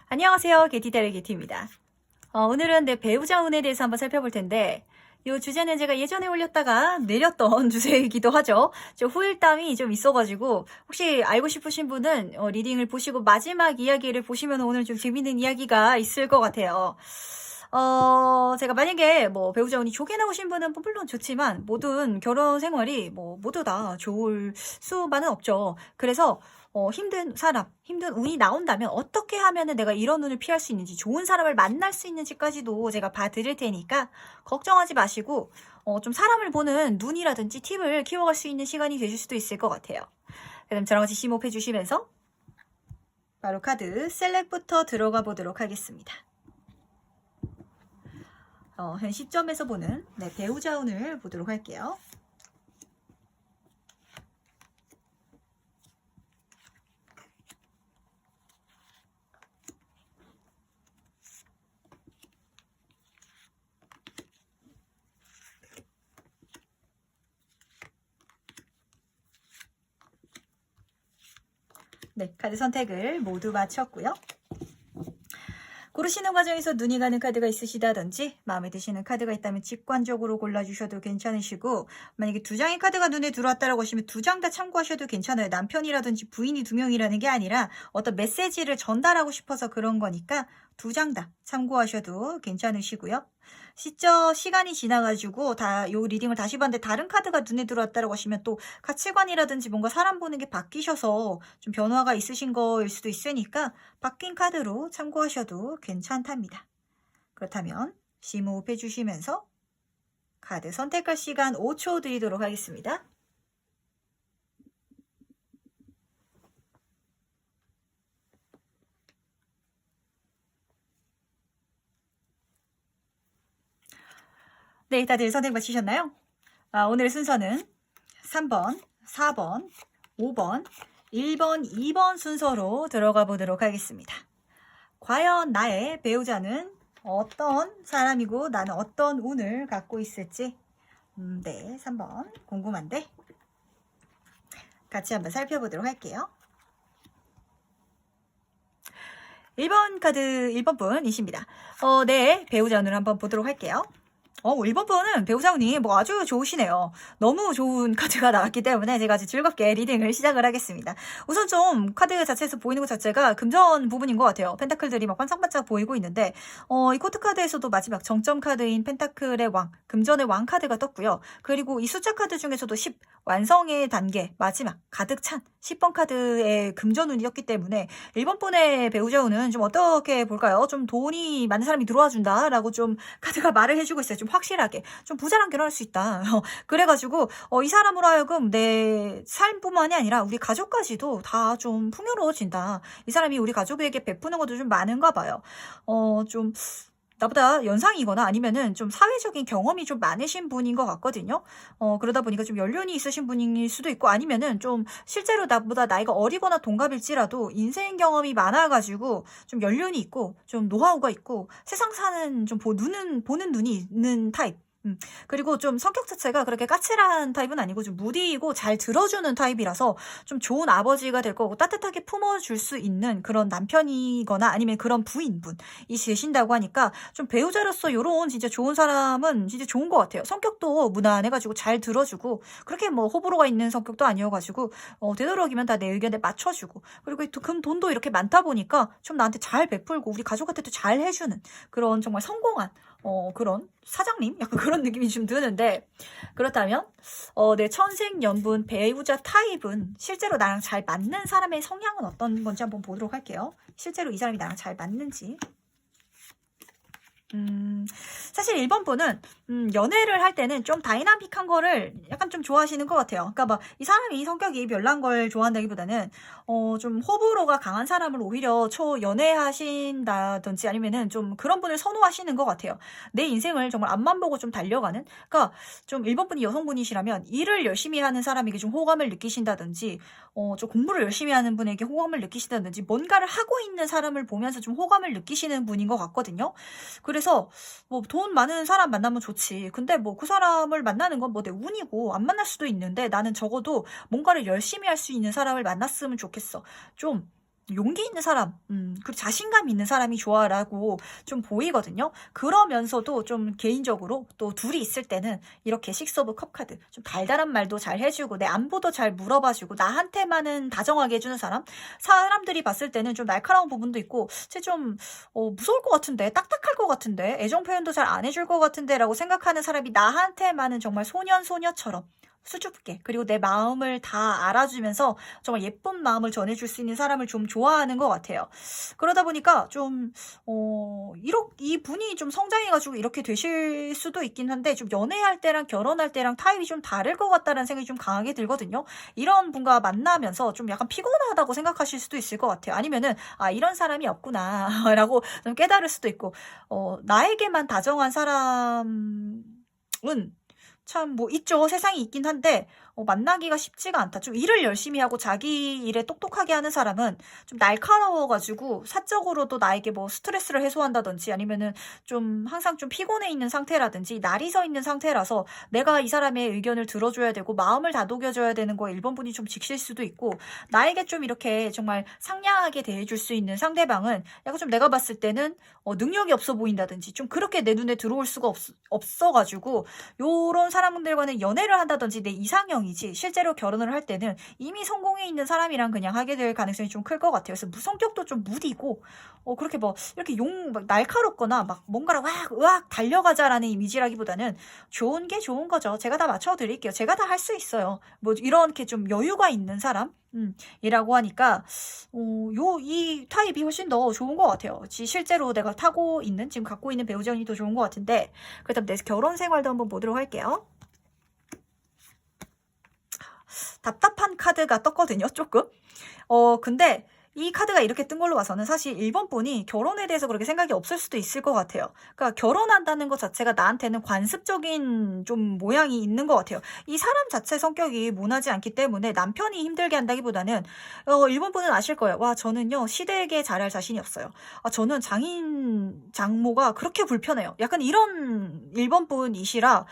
안녕하세요. 게티다르 게티입니다. 오늘은 내 배우자 운에 대해서 한번 살펴볼 텐데, 이 주제는 제가 예전에 올렸다가 내렸던 주제이기도 하죠. 저 후일담이 좀 있어가지고, 혹시 알고 싶으신 분은 리딩을 보시고 마지막 이야기를 보시면 오늘 좀 재밌는 이야기가 있을 것 같아요. 제가 만약에 뭐 배우자 운이 좋게 나오신 분은 뭐 물론 좋지만, 모든 결혼 생활이 모두 다 좋을 수만은 없죠. 그래서 힘든 사람, 힘든 운이 나온다면 어떻게 하면은 내가 이런 운을 피할 수 있는지, 좋은 사람을 만날 수 있는지까지도 제가 봐드릴 테니까 걱정하지 마시고 좀 사람을 보는 눈이라든지 팁을 키워갈 수 있는 시간이 되실 수도 있을 것 같아요. 그럼 저랑 같이 심호흡해 주시면서 바로 카드 셀렉부터 들어가 보도록 하겠습니다. 현 시점에서 보는 배우자 운을 보도록 할게요. 네, 카드 선택을 모두 마쳤고요. 고르시는 과정에서 눈이 가는 카드가 있으시다든지 마음에 드시는 카드가 있다면 직관적으로 골라주셔도 괜찮으시고, 만약에 두 장의 카드가 눈에 들어왔다라고 하시면 두 장 다 참고하셔도 괜찮아요. 남편이라든지 부인이 두 명이라는 게 아니라 어떤 메시지를 전달하고 싶어서 그런 거니까 두 장 다 참고하셔도 괜찮으시고요. 시간이 지나가지고 요 리딩을 다시 봤는데 다른 카드가 눈에 들어왔다라고 하시면 또 가치관이라든지 뭔가 사람 보는 게 바뀌셔서 좀 변화가 있으신 거일 수도 있으니까 바뀐 카드로 참고하셔도 괜찮답니다. 그렇다면 심호흡 해주시면서 카드 선택할 시간 5초 드리도록 하겠습니다. 네, 다들 선택 마치셨나요? 오늘의 순서는 3번, 4번, 5번, 1번, 2번 순서로 들어가 보도록 하겠습니다. 과연 나의 배우자는 어떤 사람이고 나는 어떤 운을 갖고 있을지, 네, 3번 궁금한데 같이 한번 살펴보도록 할게요. 1번 카드 1번 분이십니다. 네, 배우자 운을 한번 보도록 할게요. 1번 분은 배우자운이 아주 좋으시네요. 너무 좋은 카드가 나왔기 때문에 제가 아주 즐겁게 리딩을 시작을 하겠습니다. 우선 좀 카드 자체에서 보이는 것 자체가 금전 부분인 것 같아요. 펜타클들이 막 반짝반짝 보이고 있는데, 이 코트 카드에서도 마지막 정점 카드인 펜타클의 왕, 금전의 왕 카드가 떴고요. 그리고 이 숫자 카드 중에서도 10, 완성의 단계, 마지막, 가득 찬 10번 카드의 금전운이 떴기 때문에 1번 분의 배우자운은 좀 어떻게 볼까요? 좀 돈이 많은 사람이 들어와 준다라고 좀 카드가 말을 해주고 있어요. 좀 확실하게 좀 부자랑 결혼할 수 있다. 그래가지고 이 사람으로 하여금 내 삶뿐만이 아니라 우리 가족까지도 다 좀 풍요로워진다. 이 사람이 우리 가족에게 베푸는 것도 좀 많은가 봐요. 좀 나보다 연상이거나 아니면은 좀 사회적인 경험이 좀 많으신 분인 것 같거든요. 그러다 보니까 좀 연륜이 있으신 분일 수도 있고, 아니면은 좀 실제로 나보다 나이가 어리거나 동갑일지라도 인생 경험이 많아가지고 좀 연륜이 있고 좀 노하우가 있고 세상 사는 좀 보는 눈이 있는 타입. 그리고 좀 성격 자체가 그렇게 까칠한 타입은 아니고 좀 무디이고 잘 들어주는 타입이라서 좀 좋은 아버지가 될 거고 따뜻하게 품어줄 수 있는 그런 남편이거나 아니면 그런 부인분이 계신다고 하니까 좀 배우자로서 요런 진짜 좋은 사람은 진짜 좋은 것 같아요. 성격도 무난해가지고 잘 들어주고 그렇게 호불호가 있는 성격도 아니어가지고 되도록이면 다 내 의견에 맞춰주고, 그리고 금 돈도 이렇게 많다 보니까 좀 나한테 잘 베풀고 우리 가족한테도 잘 해주는 그런 정말 성공한 그런 사장님? 약간 그런 느낌이 좀 드는데, 그렇다면 내 천생연분 배우자 타입은 실제로 나랑 잘 맞는 사람의 성향은 어떤 건지 한번 보도록 할게요. 실제로 이 사람이 나랑 잘 맞는지. 사실 1번 분은 연애를 할 때는 좀 다이나믹한 거를 약간 좀 좋아하시는 것 같아요. 그러니까 이 사람이 성격이 별난 걸 좋아한다기보다는 좀 호불호가 강한 사람을 오히려 연애하신다든지 아니면은 좀 그런 분을 선호하시는 것 같아요. 내 인생을 정말 앞만 보고 좀 달려가는, 그러니까 좀 1번 분이 여성분이시라면 일을 열심히 하는 사람에게 좀 호감을 느끼신다든지, 좀 공부를 열심히 하는 분에게 호감을 느끼신다든지, 뭔가를 하고 있는 사람을 보면서 좀 호감을 느끼시는 분인 것 같거든요. 그래서 돈 많은 사람 만나면 좋지. 근데 그 사람을 만나는 건 내 운이고 안 만날 수도 있는데, 나는 적어도 뭔가를 열심히 할 수 있는 사람을 만났으면 좋겠어. 좀 용기 있는 사람, 그리고 자신감 있는 사람이 좋아라고 좀 보이거든요. 그러면서도 좀 개인적으로 또 둘이 있을 때는 이렇게 식스 오브 컵 카드, 좀 달달한 말도 잘 해주고 내 안부도 잘 물어봐주고 나한테만은 다정하게 해주는 사람, 사람들이 봤을 때는 좀 날카로운 부분도 있고 쟤 좀 무서울 것 같은데, 딱딱할 것 같은데, 애정 표현도 잘 안 해줄 것 같은데 라고 생각하는 사람이 나한테만은 정말 소년처럼 수줍게, 그리고 내 마음을 다 알아주면서 정말 예쁜 마음을 전해줄 수 있는 사람을 좀 좋아하는 것 같아요. 그러다 보니까 좀 이 분이 좀 성장해가지고 이렇게 되실 수도 있긴 한데, 좀 연애할 때랑 결혼할 때랑 타입이 좀 다를 것 같다는 생각이 좀 강하게 들거든요. 이런 분과 만나면서 좀 약간 피곤하다고 생각하실 수도 있을 것 같아요. 아니면은 이런 사람이 없구나 라고 좀 깨달을 수도 있고, 나에게만 다정한 사람은 참 뭐 있죠. 세상에 있긴 한데 만나기가 쉽지가 않다. 좀 일을 열심히 하고 자기 일에 똑똑하게 하는 사람은 좀 날카로워가지고 사적으로도 나에게 뭐 스트레스를 해소한다든지, 아니면은 좀 항상 좀 피곤해 있는 상태라든지 날이 서 있는 상태라서 내가 이 사람의 의견을 들어줘야 되고 마음을 다독여줘야 되는 거에 1번 분이 좀 직실 수도 있고, 나에게 좀 이렇게 정말 상냥하게 대해줄 수 있는 상대방은 약간 좀 내가 봤을 때는 능력이 없어 보인다든지 좀 그렇게 내 눈에 들어올 수가 없어가지고, 요런 사람들과는 연애를 한다든지 내 이상형이지 실제로 결혼을 할 때는 이미 성공해 있는 사람이랑 그냥 하게 될 가능성이 좀 클 것 같아요. 그래서 성격도 좀 무디고 그렇게 뭐 이렇게 막 날카롭거나 막 뭔가를 으악 달려가자라는 이미지라기보다는 좋은 게 좋은 거죠. 제가 다 맞춰드릴게요. 제가 다 할 수 있어요. 뭐 이렇게 좀 여유가 있는 사람 이라고 하니까 이 타입이 훨씬 더 좋은 것 같아요. 실제로 내가 타고 있는, 지금 갖고 있는 배우자분이 더 좋은 것 같은데, 그렇다면 내 결혼 생활도 한번 보도록 할게요. 답답한 카드가 떴거든요, 조금. 근데 이 카드가 이렇게 뜬 걸로 봐서는 사실 1번 분이 결혼에 대해서 그렇게 생각이 없을 수도 있을 것 같아요. 그러니까 결혼한다는 것 자체가 나한테는 관습적인 좀 모양이 있는 것 같아요. 이 사람 자체 성격이 모나지 않기 때문에 남편이 힘들게 한다기보다는 1번 분은 아실 거예요. 와, 저는요 시댁에 잘할 자신이 없어요. 저는 장모가 그렇게 불편해요. 약간 이런 1번 분이시라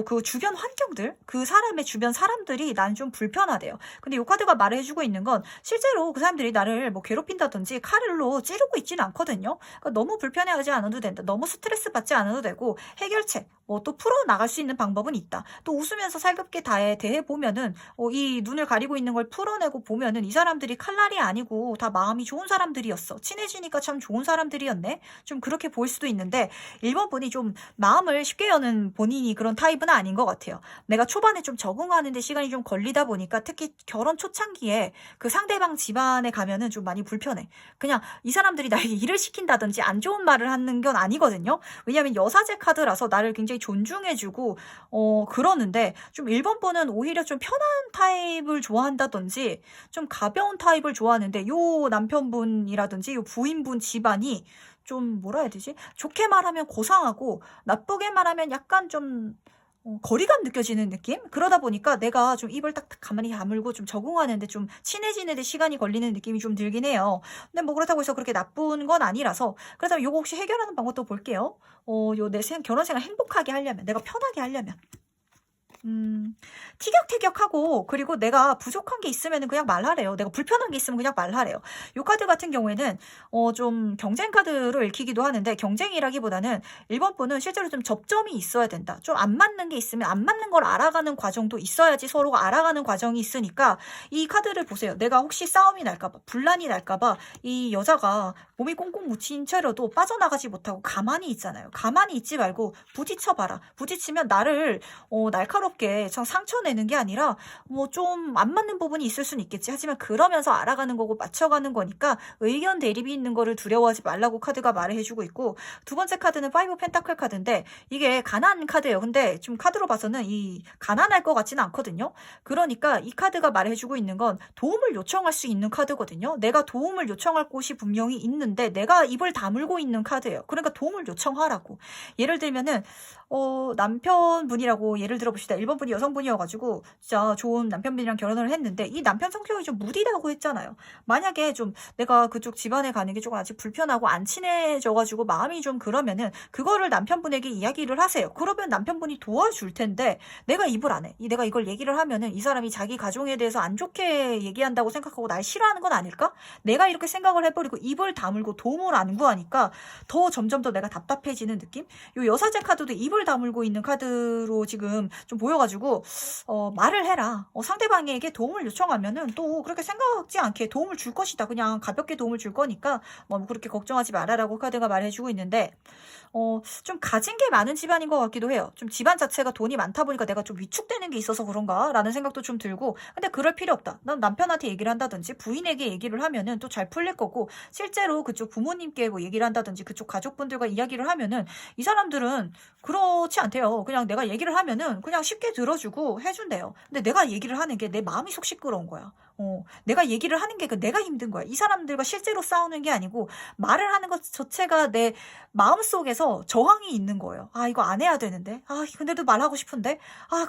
그 주변 환경들, 그 사람의 주변 사람들이 난 좀 불편하대요. 근데 이 카드가 말해주고 있는 건 실제로 그 사람들이 나를 뭐 괴롭힌다든지 칼로 찌르고 있지는 않거든요. 그러니까 너무 불편해하지 않아도 된다. 너무 스트레스 받지 않아도 되고, 해결책 뭐 또 풀어나갈 수 있는 방법은 있다. 또 웃으면서 살갑게 대해보면은 이 눈을 가리고 있는 걸 풀어내고 보면은 이 사람들이 칼날이 아니고 다 마음이 좋은 사람들이었어. 친해지니까 참 좋은 사람들이었네. 좀 그렇게 보일 수도 있는데, 1번 분이 좀 마음을 쉽게 여는 본인이 그런 타입은 아닌 것 같아요. 내가 초반에 좀 적응하는데 시간이 좀 걸리다 보니까, 특히 결혼 초창기에 그 상대방 집안에 가면은 좀 많이 불편해. 그냥 이 사람들이 나에게 일을 시킨다든지 안 좋은 말을 하는 건 아니거든요. 왜냐면 여사제 카드라서 나를 굉장히 존중해주고 그러는데, 좀 1번 분은 오히려 좀 편한 타입을 좋아한다든지 좀 가벼운 타입을 좋아하는데, 요 남편분이라든지 요 부인분 집안이 좀 뭐라 해야 되지? 좋게 말하면 고상하고 나쁘게 말하면 약간 좀 거리감 느껴지는 느낌? 그러다 보니까 내가 좀 입을 딱 가만히 다물고 좀 적응하는데 좀 친해지는데 시간이 걸리는 느낌이 좀 들긴 해요. 근데 뭐 그렇다고 해서 그렇게 나쁜 건 아니라서, 그렇다면 요거 혹시 해결하는 방법도 볼게요. 내 결혼 생활 행복하게 하려면, 내가 편하게 하려면, 티격태격하고, 그리고 내가 부족한 게 있으면 그냥 말하래요. 내가 불편한 게 있으면 그냥 말하래요. 요 카드 같은 경우에는 좀 경쟁 카드로 읽히기도 하는데, 경쟁이라기보다는 1번 분은 실제로 좀 접점이 있어야 된다. 좀 안 맞는 게 있으면 안 맞는 걸 알아가는 과정도 있어야지 서로가 알아가는 과정이 있으니까, 이 카드를 보세요. 내가 혹시 싸움이 날까봐, 분란이 날까봐 이 여자가 몸이 꽁꽁 묻힌 채로도 빠져나가지 못하고 가만히 있잖아요. 가만히 있지 말고 부딪혀봐라. 부딪히면 나를 날카롭게 상처내는 게 아니라 뭐 좀 안 맞는 부분이 있을 수는 있겠지. 하지만 그러면서 알아가는 거고 맞춰가는 거니까 의견 대립이 있는 거를 두려워하지 말라고 카드가 말해주고 있고, 두 번째 카드는 5 펜타클 카드인데, 이게 가난 카드예요. 근데 좀 카드로 봐서는 이 가난할 것 같지는 않거든요. 그러니까 이 카드가 말해주고 있는 건 도움을 요청할 수 있는 카드거든요. 내가 도움을 요청할 곳이 분명히 있는데 내가 입을 다물고 있는 카드예요. 그러니까 도움을 요청하라고. 예를 들면은 남편분이라고 예를 들어 봅시다. 1번 분이 여성분이어가지고 진짜 좋은 남편분이랑 결혼을 했는데 이 남편 성격이 좀 무디라고 했잖아요. 만약에 좀 내가 그쪽 집안에 가는 게 조금 아직 불편하고 안 친해져가지고 마음이 좀 그러면은 그거를 남편분에게 이야기를 하세요. 그러면 남편분이 도와줄 텐데 내가 입을 안 해. 내가 이걸 얘기를 하면은 이 사람이 자기 가정에 대해서 안 좋게 얘기한다고 생각하고 날 싫어하는 건 아닐까? 내가 이렇게 생각을 해버리고 입을 다물고 도움을 안 구하니까 더 점점 더 내가 답답해지는 느낌? 요 여사제 카드도 입을 다물고 있는 카드로 지금 좀 보여가지고 말을 해라. 상대방에게 도움을 요청하면은 또 그렇게 생각지 않게 도움을 줄 것이다. 그냥 가볍게 도움을 줄 거니까 뭐 그렇게 걱정하지 말아라고 카드가 말해주고 있는데 좀 가진 게 많은 집안인 것 같기도 해요. 좀 집안 자체가 돈이 많다 보니까 내가 좀 위축되는 게 있어서 그런가 라는 생각도 좀 들고 근데 그럴 필요 없다. 난 남편한테 얘기를 한다든지 부인에게 얘기를 하면은 또 잘 풀릴 거고 실제로 그쪽 부모님께 뭐 얘기를 한다든지 그쪽 가족분들과 이야기를 하면은 이 사람들은 그렇지 않대요. 그냥 내가 얘기를 하면은 그냥 쉽게 들어주고 해준대요. 근데 내가 얘기를 하는 게 내 마음이 속 시끄러운 거야. 내가 얘기를 하는 게 내가 힘든 거야. 이 사람들과 실제로 싸우는 게 아니고 말을 하는 것 자체가 내 마음속에서 저항이 있는 거예요. 아, 이거 안 해야 되는데. 아, 근데도 말하고 싶은데. 아,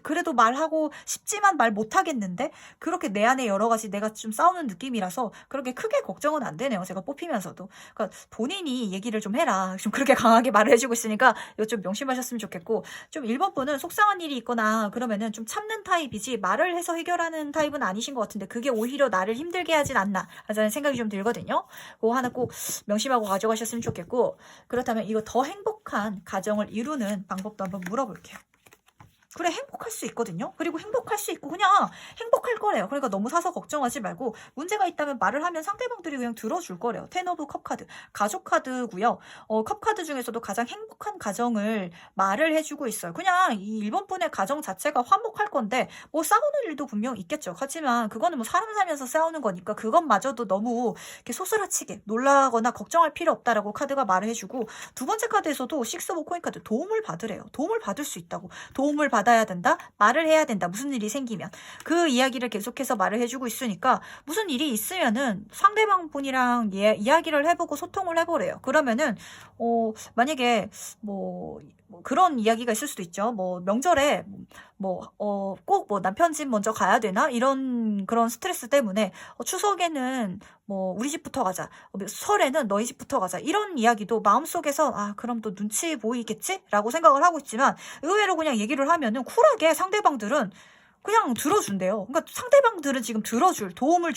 그래도 말하고 싶지만 말 못하겠는데. 그렇게 내 안에 여러 가지 내가 좀 싸우는 느낌이라서 그렇게 크게 걱정은 안 되네요. 제가 뽑히면서도. 그러니까 본인이 얘기를 좀 해라. 좀 그렇게 강하게 말을 해주고 있으니까 이거 좀 명심하셨으면 좋겠고. 좀 1번 분은 속상한 일이 있거나 그러면은 좀 참는 타입이지 말을 해서 해결하는 타입은 아니신 것 같은데 그게 오히려 나를 힘들게 하진 않나 라는 생각이 좀 들거든요. 그거 하나 꼭 명심하고 가져가셨으면 좋겠고 그렇다면 이거 더 행복한 가정을 이루는 방법도 한번 물어볼게요. 그래 행복할 수 있거든요. 그리고 행복할 수 있고 그냥 행복할 거래요. 그러니까 너무 사서 걱정하지 말고 문제가 있다면 말을 하면 상대방들이 그냥 들어줄 거래요. 텐 오브 컵 카드 가족 카드고요. 컵 카드 중에서도 가장 행복한 가정을 말을 해주고 있어요. 그냥 이 1번 분의 가정 자체가 화목할 건데 뭐 싸우는 일도 분명 있겠죠. 하지만 그거는 뭐 사람 살면서 싸우는 거니까 그것마저도 너무 이렇게 소스라치게 놀라거나 걱정할 필요 없다라고 카드가 말을 해주고 두 번째 카드에서도 식스 오브 코인 카드 도움을 받으래요. 도움을 받을 수 있다고. 도움을 받아야 된다. 말을 해야 된다. 무슨 일이 생기면. 그 이야기를 계속해서 말을 해주고 있으니까 무슨 일이 있으면은 상대방 분이랑 이야기를 해보고 소통을 해보래요. 그러면은 만약에 뭐 그런 이야기가 있을 수도 있죠. 뭐 명절에 꼭 뭐 남편 집 먼저 가야 되나 이런 그런 스트레스 때문에 추석에는 뭐 우리 집부터 가자. 설에는 너희 집부터 가자. 이런 이야기도 마음속에서 아 그럼 또 눈치 보이겠지? 라고 생각을 하고 있지만 의외로 그냥 얘기를 하면은 쿨하게 상대방들은 그냥 들어준대요. 그러니까 상대방들은 지금 도움을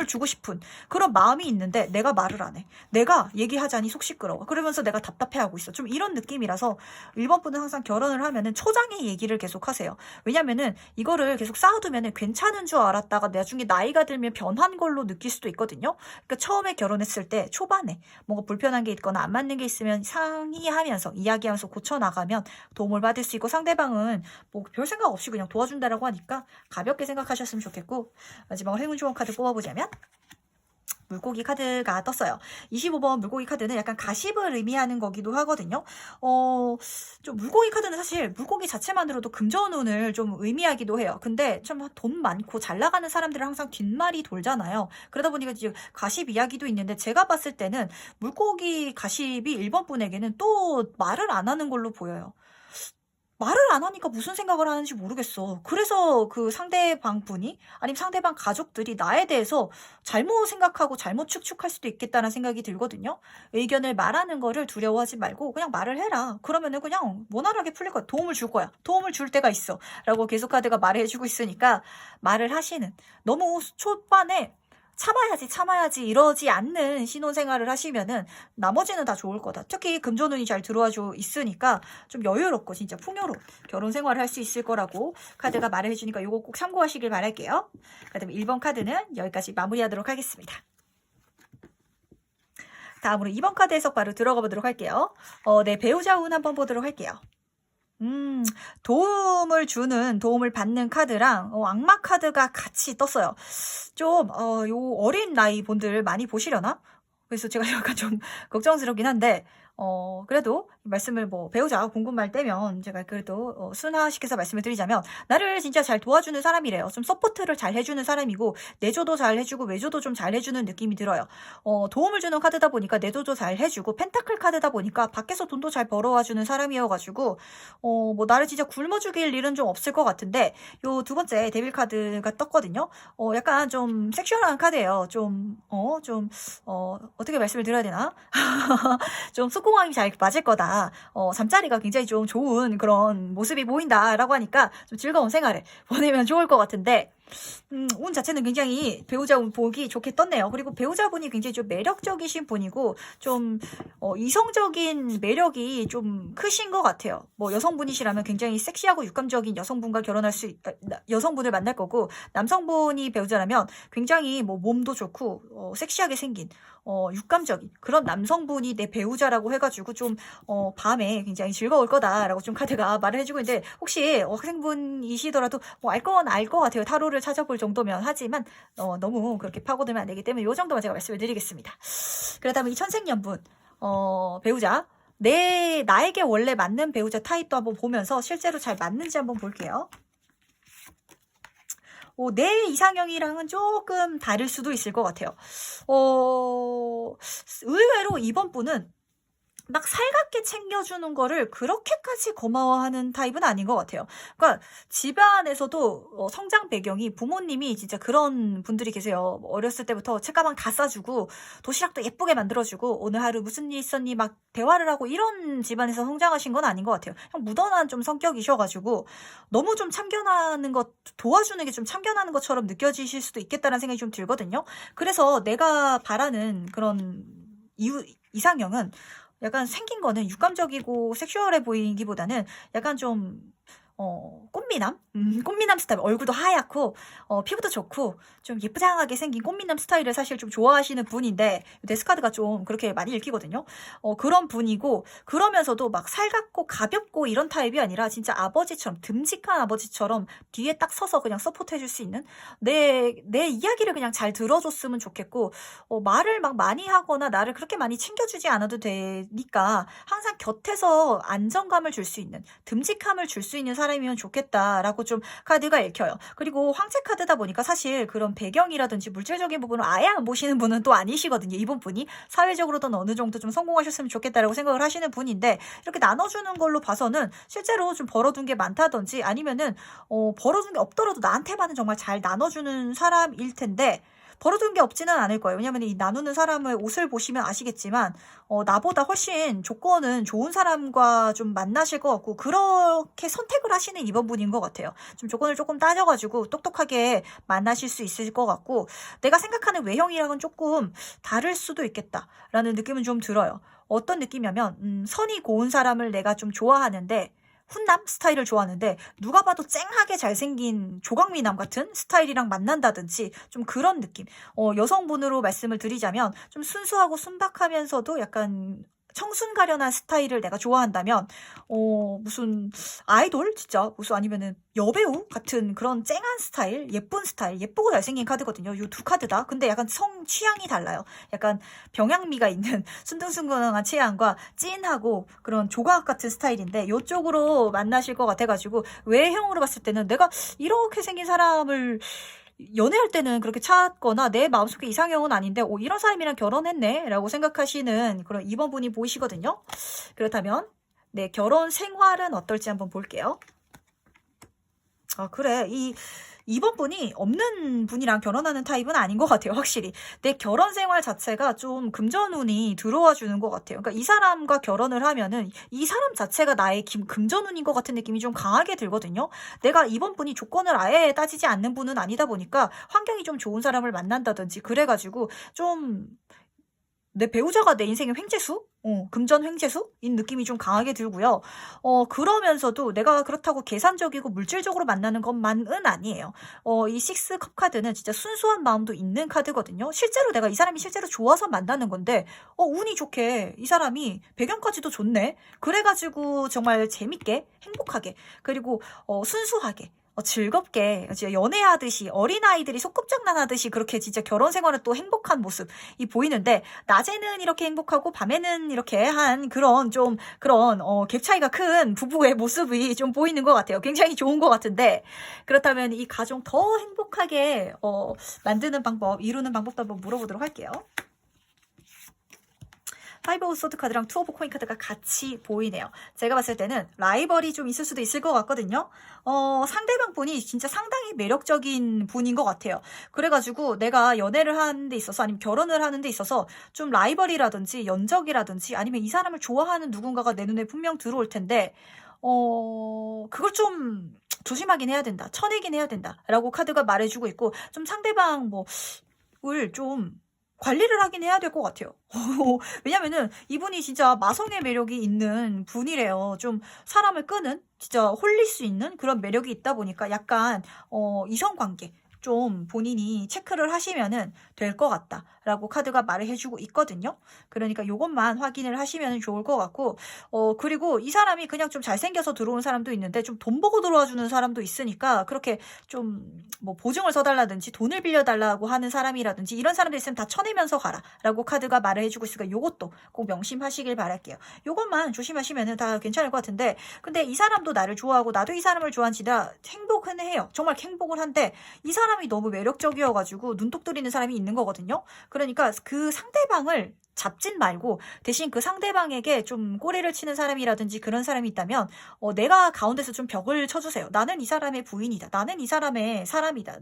주고 싶은 그런 마음이 있는데 내가 말을 안 해. 내가 얘기하자니 속 시끄러워. 그러면서 내가 답답해하고 있어. 좀 이런 느낌이라서 1번 분은 항상 결혼을 하면은 초장의 얘기를 계속 하세요. 왜냐면은 이거를 계속 쌓아두면은 괜찮은 줄 알았다가 나중에 나이가 들면 변한 걸로 느낄 수도 있거든요. 그러니까 처음에 결혼했을 때 초반에 뭔가 불편한 게 있거나 안 맞는 게 있으면 상의하면서 이야기하면서 고쳐나가면 도움을 받을 수 있고 상대방은 뭐 별 생각 없이 그냥 도와준다라고 하니까 가볍게 생각하셨으면 좋겠고 마지막으로 행운 좋은 카드 뽑아보자면 물고기 카드가 떴어요. 25번 물고기 카드는 약간 가십을 의미하는 거기도 하거든요. 좀 물고기 카드는 사실 물고기 자체만으로도 금전운을 좀 의미하기도 해요. 근데 좀 돈 많고 잘 나가는 사람들은 항상 뒷말이 돌잖아요. 그러다 보니까 이제 가십 이야기도 있는데 제가 봤을 때는 물고기 가십이 1번 분에게는 또 말을 안 하는 걸로 보여요. 말을 안 하니까 무슨 생각을 하는지 모르겠어. 그래서 그 상대방 분이 아니면 상대방 가족들이 나에 대해서 잘못 생각하고 잘못 추측할 수도 있겠다는 생각이 들거든요. 의견을 말하는 거를 두려워하지 말고 그냥 말을 해라. 그러면은 그냥 원활하게 풀릴 거야. 도움을 줄 거야. 도움을 줄 때가 있어. 라고 계속 카드가 말해주고 있으니까 말을 하시는 너무 초반에 참아야지 이러지 않는 신혼생활을 하시면은 나머지는 다 좋을 거다. 특히 금전운이 잘 들어와줘 있으니까 좀 여유롭고 진짜 풍요로운 결혼 생활을 할 수 있을 거라고 카드가 말을 해주니까 요거 꼭 참고하시길 바랄게요. 그다음에 1번 카드는 여기까지 마무리하도록 하겠습니다. 다음으로 2번 카드 해석 바로 들어가 보도록 할게요. 네, 배우자 운 한번 보도록 할게요. 도움을 받는 카드랑 악마 카드가 같이 떴어요. 좀 요 어린 나이 분들 많이 보시려나? 그래서 제가 약간 좀 걱정스럽긴 한데 그래도 말씀을 뭐 배우자 궁금할 때면 제가 그래도 순화시켜서 말씀을 드리자면 나를 진짜 잘 도와주는 사람이래요. 좀 서포트를 잘 해주는 사람이고 내조도 잘 해주고 외조도 좀 잘 해주는 느낌이 들어요. 도움을 주는 카드다 보니까 내조도 잘 해주고 펜타클 카드다 보니까 밖에서 돈도 잘 벌어와주는 사람이어가지고 뭐 나를 진짜 굶어 죽일 일은 좀 없을 것 같은데 요 두 번째 데빌 카드가 떴거든요. 약간 좀 섹슈얼한 카드예요. 어떻게 말씀을 드려야 되나? 좀 속공함이 잘 맞을 거다. 잠자리가 굉장히 좀 좋은 그런 모습이 보인다라고 하니까 좀 즐거운 생활을 보내면 좋을 것 같은데 운 자체는 굉장히 배우자 운 보기 좋게 떴네요. 그리고 배우자분이 굉장히 좀 매력적이신 분이고 좀 이성적인 매력이 좀 크신 것 같아요. 뭐 여성분이시라면 굉장히 섹시하고 육감적인 여성분과 여성분을 만날 거고 남성분이 배우자라면 굉장히 뭐 몸도 좋고 섹시하게 생긴 육감적인 그런 남성분이 내 배우자라고 해가지고 좀 밤에 굉장히 즐거울 거다라고 좀 카드가 말을 해주고 있는데 혹시 학생분이시더라도 뭐 알 건 알 것 같아요. 타로를 찾아볼 정도면 하지만 너무 그렇게 파고들면 안 되기 때문에 이 정도만 제가 말씀을 드리겠습니다. 그렇다면 이 천생연분 배우자 나에게 원래 맞는 배우자 타입도 한번 보면서 실제로 잘 맞는지 한번 볼게요. 내 이상형이랑은 조금 다를 수도 있을 것 같아요. 의외로 이번 분은 막 살갑게 챙겨주는 거를 그렇게까지 고마워하는 타입은 아닌 것 같아요. 그러니까 집안에서도 성장 배경이 부모님이 진짜 그런 분들이 계세요. 어렸을 때부터 책가방 다 싸주고 도시락도 예쁘게 만들어주고 오늘 하루 무슨 일 있었니 막 대화를 하고 이런 집안에서 성장하신 건 아닌 것 같아요. 그냥 무던한 좀 성격이셔가지고 너무 좀 참견하는 것 도와주는 게 좀 참견하는 것처럼 느껴지실 수도 있겠다는 생각이 좀 들거든요. 그래서 내가 바라는 그런 이상형은 약간 생긴 거는 육감적이고 섹슈얼해 보이기보다는 약간 좀 꽃미남? 꽃미남 스타일. 얼굴도 하얗고, 피부도 좋고, 좀 예쁘장하게 생긴 꽃미남 스타일을 사실 좀 좋아하시는 분인데, 데스카드가 좀 그렇게 많이 읽히거든요. 그런 분이고, 그러면서도 막 살갑고 가볍고 이런 타입이 아니라 진짜 아버지처럼, 듬직한 아버지처럼 뒤에 딱 서서 그냥 서포트 해줄 수 있는 내 이야기를 그냥 잘 들어줬으면 좋겠고, 말을 막 많이 하거나 나를 그렇게 많이 챙겨주지 않아도 되니까 항상 곁에서 안정감을 줄 수 있는, 듬직함을 줄 수 있는 사람이면 좋겠다라고 좀 카드가 읽혀요. 그리고 황제 카드다 보니까 사실 그런 배경이라든지 물질적인 부분을 아예 안 보시는 분은 또 아니시거든요. 이번 분이 사회적으로든 어느 정도 좀 성공하셨으면 좋겠다라고 생각을 하시는 분인데 이렇게 나눠주는 걸로 봐서는 실제로 좀 벌어둔 게 많다든지 아니면은 벌어둔 게 없더라도 나한테만은 정말 잘 나눠주는 사람일 텐데 벌어둔 게 없지는 않을 거예요. 왜냐면 이 나누는 사람의 옷을 보시면 아시겠지만 나보다 훨씬 조건은 좋은 사람과 좀 만나실 것 같고 그렇게 선택을 하시는 이번 분인 것 같아요. 좀 조건을 조금 따져가지고 똑똑하게 만나실 수 있을 것 같고 내가 생각하는 외형이랑은 조금 다를 수도 있겠다라는 느낌은 좀 들어요. 어떤 느낌이냐면 선이 고운 사람을 내가 좀 좋아하는데 훈남 스타일을 좋아하는데 누가 봐도 쨍하게 잘생긴 조각미남 같은 스타일이랑 만난다든지 좀 그런 느낌. 여성분으로 말씀을 드리자면 좀 순수하고 순박하면서도 약간 청순가련한 스타일을 내가 좋아한다면 무슨 아이돌 진짜 무슨 아니면은 여배우 같은 그런 쨍한 스타일, 예쁜 스타일, 예쁘고 잘생긴 카드거든요. 이 두 카드다. 근데 약간 성 취향이 달라요. 약간 병양미가 있는 순둥순둥한 취향과 찐하고 그런 조각 같은 스타일인데 이쪽으로 만나실 것 같아가지고 외형으로 봤을 때는 내가 이렇게 생긴 사람을 연애할 때는 그렇게 찾거나 내 마음속에 이상형은 아닌데 이런 사람이랑 결혼했네 라고 생각하시는 그런 2번 분이 보이시거든요. 그렇다면 내 결혼 생활은 어떨지 한번 볼게요. 그래. 2번 분이 없는 분이랑 결혼하는 타입은 아닌 것 같아요. 확실히. 내 결혼 생활 자체가 좀 금전운이 들어와 주는 것 같아요. 그러니까 이 사람과 결혼을 하면은 이 사람 자체가 나의 금전운인 것 같은 느낌이 좀 강하게 들거든요. 내가 이번 분이 조건을 아예 따지지 않는 분은 아니다 보니까 환경이 좀 좋은 사람을 만난다든지 그래가지고 좀 내 배우자가 내 인생의 횡재수? 금전 횡재수인 느낌이 좀 강하게 들고요. 그러면서도 내가 그렇다고 계산적이고 물질적으로 만나는 것만은 아니에요. 이 식스컵 카드는 진짜 순수한 마음도 있는 카드거든요. 실제로 내가 이 사람이 실제로 좋아서 만나는 건데, 운이 좋게 이 사람이 배경까지도 좋네. 그래가지고 정말 재밌게, 행복하게, 그리고 순수하게, 즐겁게 진짜 연애하듯이 어린아이들이 소꿉장난하듯이 그렇게 진짜 결혼 생활은 또 행복한 모습이 보이는데 낮에는 이렇게 행복하고 밤에는 이렇게 한 그런 갭 차이가 큰 부부의 모습이 좀 보이는 것 같아요. 굉장히 좋은 것 같은데 그렇다면 이 가정 더 행복하게 만드는 방법, 이루는 방법도 한번 물어보도록 할게요. 파이브 오브 소드 카드랑 투 오브 코인 카드가 같이 보이네요. 제가 봤을 때는 라이벌이 좀 있을 수도 있을 것 같거든요. 상대방 분이 진짜 상당히 매력적인 분인 것 같아요. 그래가지고 내가 연애를 하는 데 있어서 아니면 결혼을 하는 데 있어서 좀 라이벌이라든지 연적이라든지 아니면 이 사람을 좋아하는 누군가가 내 눈에 분명 들어올 텐데 그걸 좀 조심하긴 해야 된다. 쳐내긴 해야 된다. 라고 카드가 말해주고 있고 좀 상대방 을 좀 관리를 하긴 해야 될 것 같아요. 왜냐면은 이분이 진짜 마성의 매력이 있는 분이래요. 좀 사람을 끄는, 진짜 홀릴 수 있는 그런 매력이 있다 보니까 약간 이성관계 좀 본인이 체크를 하시면은 될 것 같다라고 카드가 말을 해주고 있거든요. 그러니까 이것만 확인을 하시면 좋을 것 같고 그리고 이 사람이 그냥 좀 잘생겨서 들어온 사람도 있는데 좀 돈 보고 들어와 주는 사람도 있으니까 그렇게 좀 뭐 보증을 서달라든지 돈을 빌려달라고 하는 사람이라든지 이런 사람들 있으면 다 쳐내면서 가라 라고 카드가 말을 해주고 있으니까 요것도 꼭 명심하시길 바랄게요. 요것만 조심하시면 다 괜찮을 것 같은데 근데 이 사람도 나를 좋아하고 나도 이 사람을 좋아한지라 행복은 해요. 정말 행복을 한데 이 사람이 너무 매력적이어가지고 눈독 들이는 사람이 있는 거거든요. 그러니까 그 상대방을 잡진 말고 대신 그 상대방에게 좀 꼬리를 치는 사람이라든지 그런 사람이 있다면 내가 가운데서 좀 벽을 쳐주세요. 나는 이 사람의 부인이다. 나는 이 사람의 사람이다.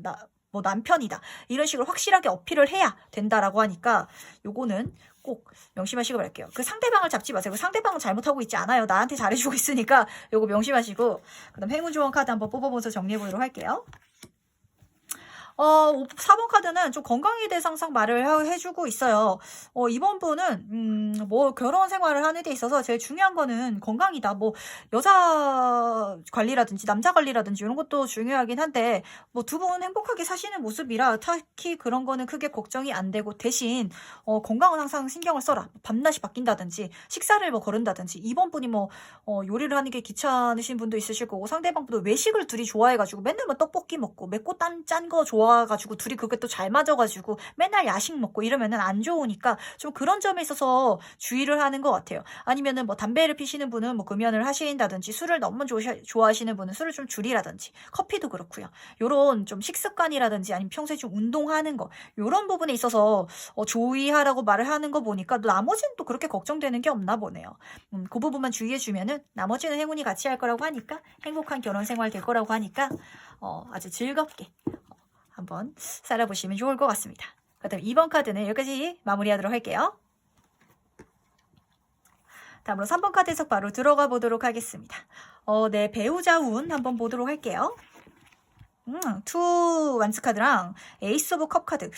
뭐 남편이다. 이런 식으로 확실하게 어필을 해야 된다라고 하니까 요거는 꼭 명심하시고 바랄게요. 그 상대방을 잡지 마세요. 그 상대방은 잘못하고 있지 않아요. 나한테 잘해주고 있으니까 요거 명심하시고 그다음 행운 조언 카드 한번 뽑아보면서 정리해보도록 할게요. 4번 카드는 좀 건강에 대해서 항상 말을 해주고 있어요. 이번 분은, 뭐, 결혼 생활을 하는 데 있어서 제일 중요한 거는 건강이다. 뭐, 여자 관리라든지 남자 관리라든지 이런 것도 중요하긴 한데, 뭐, 두 분 행복하게 사시는 모습이라 특히 그런 거는 크게 걱정이 안 되고, 대신, 건강은 항상 신경을 써라. 밤낮이 바뀐다든지, 식사를 뭐 거른다든지, 이번 분이 뭐, 요리를 하는 게 귀찮으신 분도 있으실 거고, 상대방도 외식을 둘이 좋아해가지고 맨날 뭐 떡볶이 먹고, 맵고 짠 거 좋아가지고 둘이 그게 또 잘 맞아가지고 맨날 야식 먹고 이러면은 안 좋으니까 좀 그런 점에 있어서 주의를 하는 것 같아요. 아니면은 뭐 담배를 피시는 분은 뭐 금연을 하신다든지 술을 너무 좋아하시는 분은 술을 좀 줄이라든지 커피도 그렇고요. 요런 좀 식습관이라든지 아니면 평소에 좀 운동하는 거 요런 부분에 있어서 주의하라고 말을 하는 거 보니까 나머지는 또 그렇게 걱정되는 게 없나 보네요. 그 부분만 주의해주면은 나머지는 행운이 같이 할 거라고 하니까 행복한 결혼 생활 될 거라고 하니까 아주 즐겁게 한번 살아보시면 좋을 것 같습니다. 그다음 2번 카드는 여기까지 마무리하도록 할게요. 다음으로 3번 카드 해석 바로 들어가 보도록 하겠습니다. 네, 배우자 운 한번 보도록 할게요. 투 완스 카드랑 에이스 오브 컵 카드.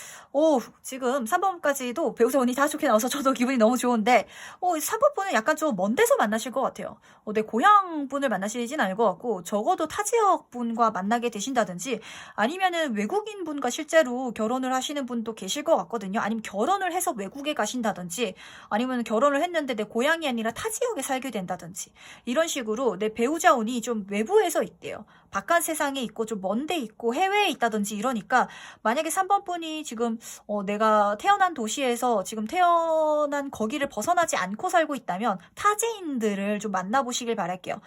지금 3번까지도 배우자 운이 다 좋게 나와서 저도 기분이 너무 좋은데 3번 분은 약간 좀 먼 데서 만나실 것 같아요. 내 고향 분을 만나시진 않을 것 같고 적어도 타 지역 분과 만나게 되신다든지 아니면은 외국인 분과 실제로 결혼을 하시는 분도 계실 것 같거든요. 아니면 결혼을 해서 외국에 가신다든지 아니면 결혼을 했는데 내 고향이 아니라 타 지역에 살게 된다든지 이런 식으로 내 배우자 운이 좀 외부에서 있대요. 바깥 세상에 있고 좀 먼데 있고 해외에 있다든지 이러니까 만약에 3번 분이 지금 내가 태어난 도시에서 지금 태어난 거기를 벗어나지 않고 살고 있다면 타지인들을 좀 만나보시길 바랄게요.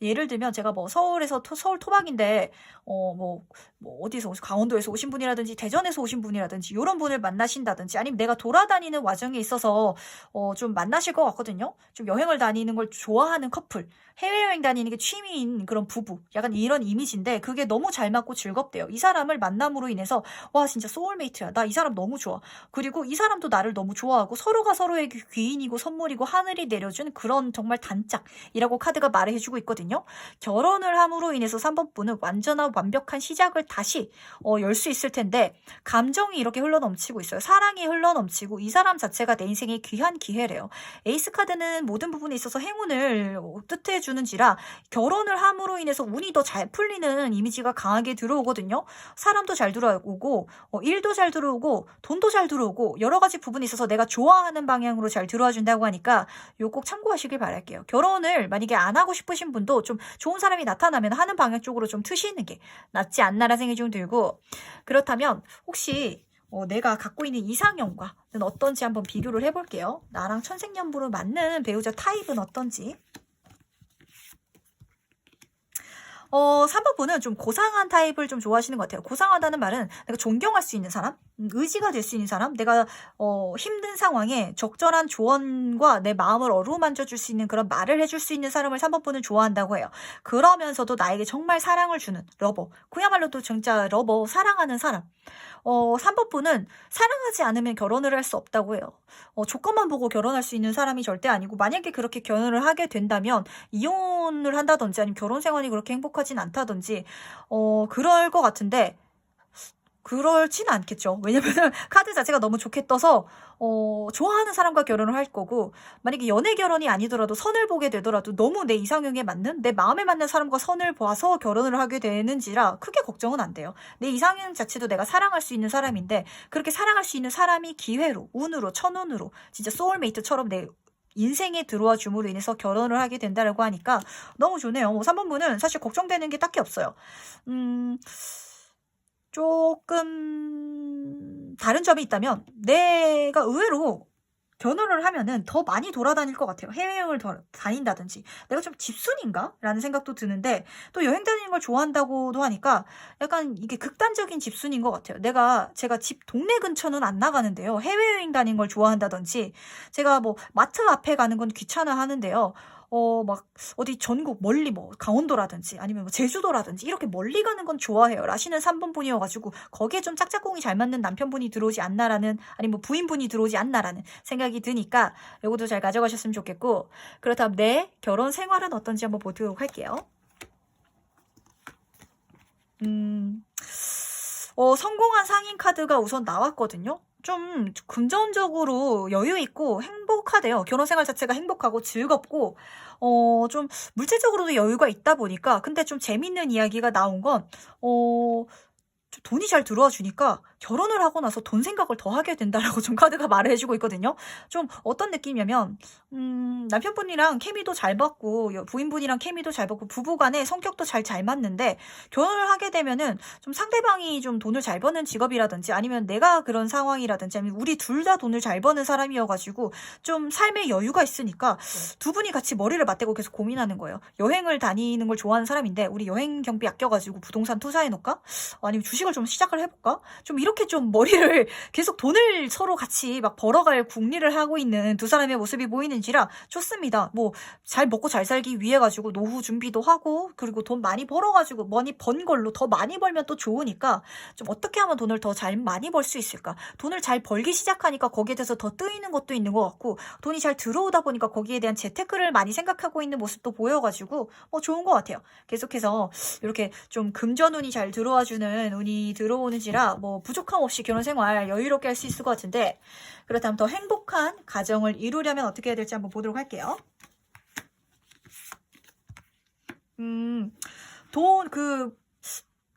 예를 들면 제가 뭐 서울에서 서울 토박인데 뭐 어디서 강원도에서 오신 분이라든지 대전에서 오신 분이라든지 이런 분을 만나신다든지 아니면 내가 돌아다니는 와중에 있어서 좀 만나실 것 같거든요. 좀 여행을 다니는 걸 좋아하는 커플, 해외여행 다니는 게 취미인 그런 부부, 약간 이런 이미지인데 그게 너무 잘 맞고 즐겁대요. 이 사람을 만남으로 인해서 와 진짜 소울메이트야. 나 이 사람 너무 좋아. 그리고 이 사람도 나를 너무 좋아하고 서로가 서로에게 귀인이고 선물이고 하늘이 내려준 그런 정말 단짝이라고 카드가 말해주고 있거든요. 결혼을 함으로 인해서 3번 분은 완전한 완벽한 시작을 다시 열 수 있을 텐데 감정이 이렇게 흘러넘치고 있어요. 사랑이 흘러넘치고 이 사람 자체가 내 인생의 귀한 기회래요. 에이스 카드는 모든 부분에 있어서 행운을 뜻해주는지라 결혼을 함으로 인해서 운이 더 잘 풀리는 이미지가 카드가 강하게 들어오거든요. 사람도 잘 들어오고 일도 잘 들어오고 돈도 잘 들어오고 여러 가지 부분이 있어서 내가 좋아하는 방향으로 잘 들어와 준다고 하니까 요 꼭 참고하시길 바랄게요. 결혼을 만약에 안 하고 싶으신 분도 좀 좋은 사람이 나타나면 하는 방향 쪽으로 좀 트시는 게 낫지 않나라는 생각이 좀 들고, 그렇다면 혹시 내가 갖고 있는 이상형과는 어떤지 한번 비교를 해볼게요. 나랑 천생연분으로 맞는 배우자 타입은 어떤지. 3번 분은 좀 고상한 타입을 좀 좋아하시는 것 같아요. 고상하다는 말은 내가 존경할 수 있는 사람, 의지가 될 수 있는 사람, 내가 힘든 상황에 적절한 조언과 내 마음을 어루만져 줄 수 있는 그런 말을 해줄 수 있는 사람을 3번 분은 좋아한다고 해요. 그러면서도 나에게 정말 사랑을 주는 러버, 그야말로 또 진짜 러버, 사랑하는 사람. 3번 분은 사랑하지 않으면 결혼을 할 수 없다고 해요. 조건만 보고 결혼할 수 있는 사람이 절대 아니고, 만약에 그렇게 결혼을 하게 된다면 이혼을 한다든지 아니면 결혼 생활이 그렇게 행복하진 않다든지 그럴 것 같은데, 그럴진 않겠죠. 왜냐면 카드 자체가 너무 좋게 떠서 좋아하는 사람과 결혼을 할 거고, 만약에 연애 결혼이 아니더라도 선을 보게 되더라도 너무 내 이상형에 맞는, 내 마음에 맞는 사람과 선을 봐서 결혼을 하게 되는지라 크게 걱정은 안 돼요. 내 이상형 자체도 내가 사랑할 수 있는 사람인데, 그렇게 사랑할 수 있는 사람이 기회로, 운으로, 천운으로 진짜 소울메이트처럼 내 인생에 들어와 줌으로 인해서 결혼을 하게 된다라고 하니까 너무 좋네요. 3번 분은 사실 걱정되는 게 딱히 없어요. 조금 다른 점이 있다면, 내가 의외로 결혼을 하면은 더 많이 돌아다닐 것 같아요. 해외여행을 더 다닌다든지. 내가 좀 집순인가? 라는 생각도 드는데, 또 여행 다니는 걸 좋아한다고도 하니까 약간 이게 극단적인 집순인 것 같아요. 제가 집 동네 근처는 안 나가는데요. 해외여행 다니는 걸 좋아한다든지, 제가 뭐 마트 앞에 가는 건 귀찮아 하는데요. 막 어디 전국 멀리 뭐 강원도라든지 아니면 뭐 제주도라든지 이렇게 멀리 가는 건 좋아해요. 라시는 3번 분이어가지고 거기에 좀 짝짝꿍이 잘 맞는 남편분이 들어오지 않나라는, 아니면 뭐 부인분이 들어오지 않나라는 생각이 드니까 이것도 잘 가져가셨으면 좋겠고, 그렇다면 내 결혼 생활은 어떤지 한번 보도록 할게요. 성공한 상인 카드가 우선 나왔거든요. 좀 금전적으로 여유 있고 행복하대요. 결혼 생활 자체가 행복하고 즐겁고 좀 물질적으로도 여유가 있다 보니까, 근데 좀 재밌는 이야기가 나온 건 좀 돈이 잘 들어와 주니까 결혼을 하고 나서 돈 생각을 더 하게 된다라고 좀 카드가 말을 해주고 있거든요. 좀 어떤 느낌이냐면 남편분이랑 케미도 잘 맞고 부인분이랑 케미도 잘 맞고 부부간에 성격도 잘 맞는데, 결혼을 하게 되면은 좀 상대방이 좀 돈을 잘 버는 직업이라든지 아니면 내가 그런 상황이라든지 아니면 우리 둘 다 돈을 잘 버는 사람이어가지고 좀 삶에 여유가 있으니까 두 분이 같이 머리를 맞대고 계속 고민하는 거예요. 여행을 다니는 걸 좋아하는 사람인데 우리 여행 경비 아껴가지고 부동산 투자해놓을까? 아니면 주식을 좀 시작을 해볼까? 좀 이렇게 좀 머리를 계속 돈을 서로 같이 막 벌어갈 궁리를 하고 있는 두 사람의 모습이 보이는지라 좋습니다. 뭐 잘 먹고 잘 살기 위해 가지고 노후 준비도 하고, 그리고 돈 많이 벌어가지고 많이 번 걸로 더 많이 벌면 또 좋으니까 좀 어떻게 하면 돈을 더 잘 많이 벌 수 있을까? 돈을 잘 벌기 시작하니까 거기에 대해서 더 뜨이는 것도 있는 것 같고, 돈이 잘 들어오다 보니까 거기에 대한 재테크를 많이 생각하고 있는 모습도 보여가지고 좋은 것 같아요. 계속해서 이렇게 좀 금전운이 잘 들어와주는 운이 들어오는지라 뭐 부족함 없이 결혼 생활 여유롭게 할 수 있을 것 같은데, 그렇다면 더 행복한 가정을 이루려면 어떻게 해야 될지 한번 보도록 할게요.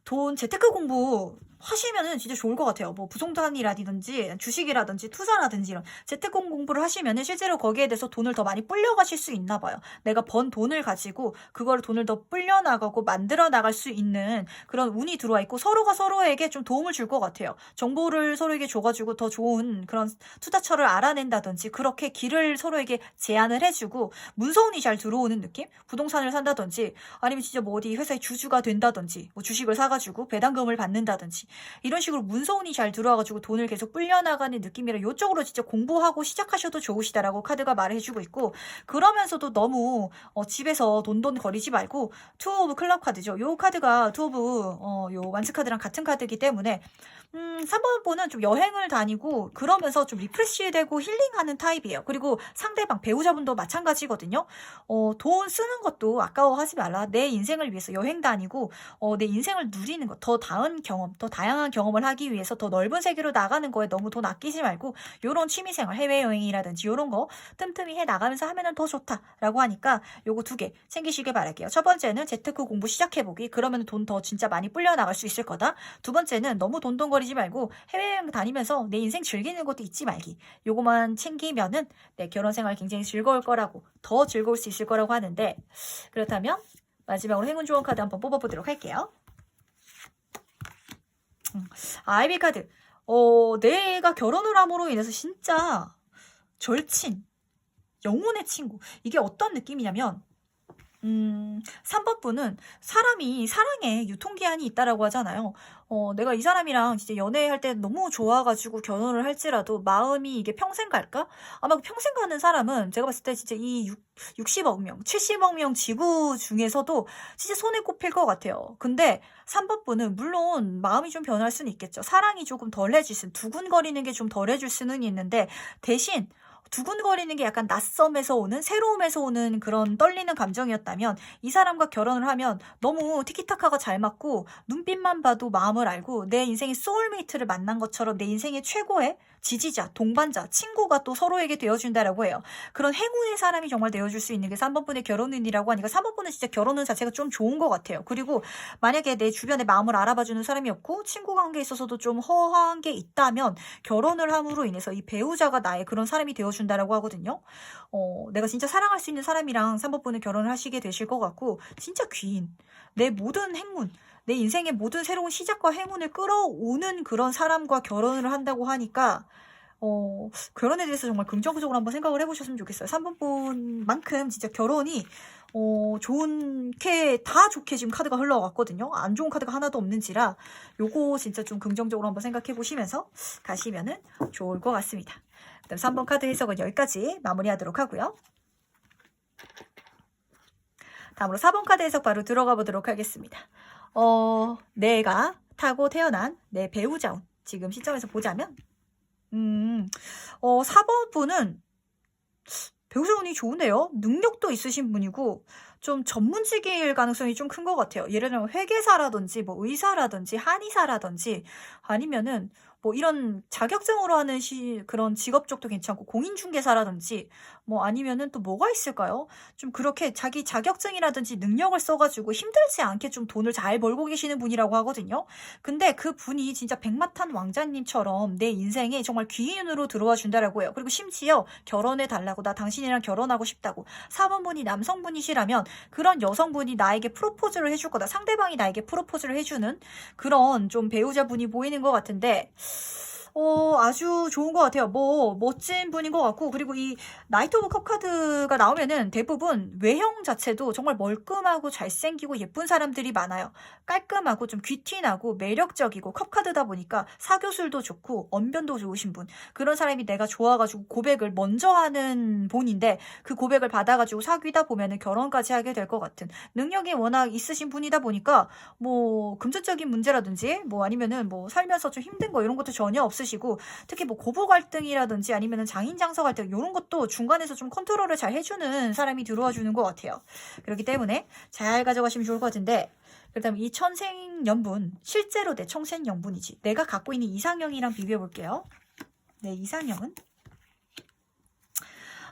돈 재테크 공부 하시면은 진짜 좋을 것 같아요. 뭐 부동산이라든지 주식이라든지 투자라든지 이런 재테크 공부를 하시면은 실제로 거기에 대해서 돈을 더 많이 불려가실 수 있나 봐요. 내가 번 돈을 가지고 그걸 돈을 더 불려나가고 만들어 나갈 수 있는 그런 운이 들어와 있고, 서로가 서로에게 좀 도움을 줄 것 같아요. 정보를 서로에게 줘가지고 더 좋은 그런 투자처를 알아낸다든지 그렇게 길을 서로에게 제안을 해주고, 문서운이 잘 들어오는 느낌? 부동산을 산다든지 아니면 진짜 뭐 어디 회사의 주주가 된다든지 뭐 주식을 사가지고 배당금을 받는다든지 이런 식으로 문서운이 잘 들어와가지고 돈을 계속 불려나가는 느낌이라 이쪽으로 진짜 공부하고 시작하셔도 좋으시다라고 카드가 말해주고 있고, 그러면서도 너무 집에서 돈돈 거리지 말고 투 오브 클럽 카드죠. 요 카드가 투 오브 요 완스 카드랑 같은 카드이기 때문에 3번 분은 좀 여행을 다니고 그러면서 좀 리프레시되고 힐링하는 타입이에요. 그리고 상대방 배우자분도 마찬가지거든요. 돈 쓰는 것도 아까워하지 말라. 내 인생을 위해서 여행 다니고 내 인생을 누리는 것, 더 나은 경험, 더 다양한 경험을 하기 위해서 더 넓은 세계로 나가는 거에 너무 돈 아끼지 말고 요런 취미생활, 해외여행이라든지 요런 거 틈틈이 해 나가면서 하면은 더 좋다라고 하니까 요거 2개 챙기시길 바랄게요. 첫 번째는 재테크 공부 시작해보기. 그러면 돈 더 진짜 많이 불려 나갈 수 있을 거다. 두 번째는 너무 돈돈거리지 말고 해외여행 다니면서 내 인생 즐기는 것도 잊지 말기. 요거만 챙기면은 내 결혼 생활 굉장히 즐거울 거라고, 더 즐거울 수 있을 거라고 하는데, 그렇다면 마지막으로 행운 조언 카드 한번 뽑아보도록 할게요. 아이비 카드. 내가 결혼을 함으로 인해서 진짜 절친, 영혼의 친구. 이게 어떤 느낌이냐면 3번 분은 사람이 사랑에 유통기한이 있다라고 하잖아요. 내가 이 사람이랑 진짜 연애할 때 너무 좋아가지고 결혼을 할지라도 마음이 이게 평생 갈까? 아마 평생 가는 사람은 제가 봤을 때 진짜 이 60억 명, 70억 명 지구 중에서도 진짜 손에 꼽힐 것 같아요. 근데 3번 분은 물론 마음이 좀 변할 수는 있겠죠. 사랑이 조금 덜해질 수는, 두근거리는 게 좀 덜해질 수는 있는데, 대신 두근거리는 게 약간 낯섦에서 오는, 새로움에서 오는 그런 떨리는 감정이었다면 이 사람과 결혼을 하면 너무 티키타카가 잘 맞고 눈빛만 봐도 마음을 알고 내 인생의 소울메이트를 만난 것처럼 내 인생의 최고의 지지자, 동반자, 친구가 또 서로에게 되어준다라고 해요. 그런 행운의 사람이 정말 되어줄 수 있는 게 3번 분의 결혼운이라고 하니까 3번 분은 진짜 결혼운 자체가 좀 좋은 것 같아요. 그리고 만약에 내 주변에 마음을 알아봐주는 사람이 없고 친구 관계에 있어서도 좀 허한 게 있다면 결혼을 함으로 인해서 이 배우자가 나의 그런 사람이 되어준다라고 하거든요. 내가 진짜 사랑할 수 있는 사람이랑 3번 분은 결혼을 하시게 되실 것 같고, 진짜 귀인, 내 모든 행운, 내 인생의 모든 새로운 시작과 행운을 끌어오는 그런 사람과 결혼을 한다고 하니까 결혼에 대해서 정말 긍정적으로 한번 생각을 해보셨으면 좋겠어요. 3번 분만큼 진짜 결혼이 좋게, 다 좋게 지금 카드가 흘러왔거든요. 안 좋은 카드가 하나도 없는지라 요거 진짜 좀 긍정적으로 한번 생각해 보시면서 가시면은 좋을 것 같습니다. 그다음 3번 카드 해석은 여기까지 마무리하도록 하고요. 다음으로 4번 카드 해석 바로 들어가 보도록 하겠습니다. 내가 타고 태어난 내 배우자 운, 지금 시점에서 보자면 4번 분은 배우자 운이 좋은데요. 능력도 있으신 분이고 좀 전문직일 가능성이 좀 큰 것 같아요. 예를 들면 회계사라든지 뭐 의사라든지 한의사라든지 아니면은 뭐 이런 자격증으로 하는 그런 직업 쪽도 괜찮고 공인중개사라든지 뭐 아니면은 또 뭐가 있을까요? 좀 그렇게 자기 자격증이라든지 능력을 써가지고 힘들지 않게 좀 돈을 잘 벌고 계시는 분이라고 하거든요. 근데 그 분이 진짜 백마탄 왕자님처럼 내 인생에 정말 귀인으로 들어와 준다라고 해요. 그리고 심지어 결혼해 달라고, 나 당신이랑 결혼하고 싶다고. 4번 분이 남성분이시라면 그런 여성분이 나에게 프로포즈를 해줄 거다. 상대방이 나에게 프로포즈를 해주는 그런 좀 배우자분이 보이는 것 같은데, 아주 좋은 것 같아요. 뭐 멋진 분인 것 같고, 그리고 이 나이트 오브 컵 카드가 나오면은 대부분 외형 자체도 정말 멀끔하고 잘생기고 예쁜 사람들이 많아요. 깔끔하고 좀 귀티나고 매력적이고, 컵 카드다 보니까 사교술도 좋고 언변도 좋으신 분, 그런 사람이 내가 좋아가지고 고백을 먼저 하는 분인데 그 고백을 받아가지고 사귀다 보면은 결혼까지 하게 될 것 같은 능력이 워낙 있으신 분이다 보니까 뭐 금전적인 문제라든지 뭐 아니면은 뭐 살면서 좀 힘든 거 이런 것도 전혀 없으시고, 특히 뭐 고부 갈등이라든지 아니면은 장인 장서 갈등 이런 것도 중간에서 좀 컨트롤을 잘 해주는 사람이 들어와 주는 것 같아요. 그렇기 때문에 잘 가져가시면 좋을 것 같은데, 그렇다면 이 천생연분, 실제로 내 청생연분이지 내가 갖고 있는 이상형이랑 비벼볼게요. 네, 이상형은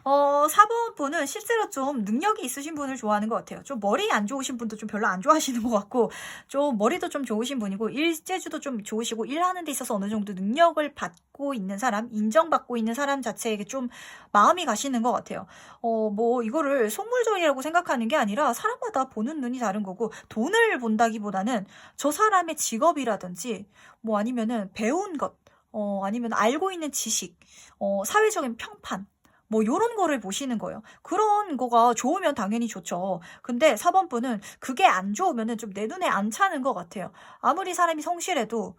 4번 분은 실제로 좀 능력이 있으신 분을 좋아하는 것 같아요. 좀 머리 안 좋으신 분도 좀 별로 안 좋아하시는 것 같고, 좀 머리도 좀 좋으신 분이고 일재주도 좀 좋으시고 일하는 데 있어서 어느 정도 능력을 받고 있는 사람, 인정받고 있는 사람 자체에게 좀 마음이 가시는 것 같아요. 뭐 이거를 속물적이라고 생각하는 게 아니라 사람마다 보는 눈이 다른 거고, 돈을 본다기보다는 저 사람의 직업이라든지 뭐 아니면은 배운 것, 아니면 알고 있는 지식, 사회적인 평판, 뭐 요런 거를 보시는 거예요. 그런 거가 좋으면 당연히 좋죠. 근데 4번 분은 그게 안 좋으면은 좀 내 눈에 안 차는 것 같아요. 아무리 사람이 성실해도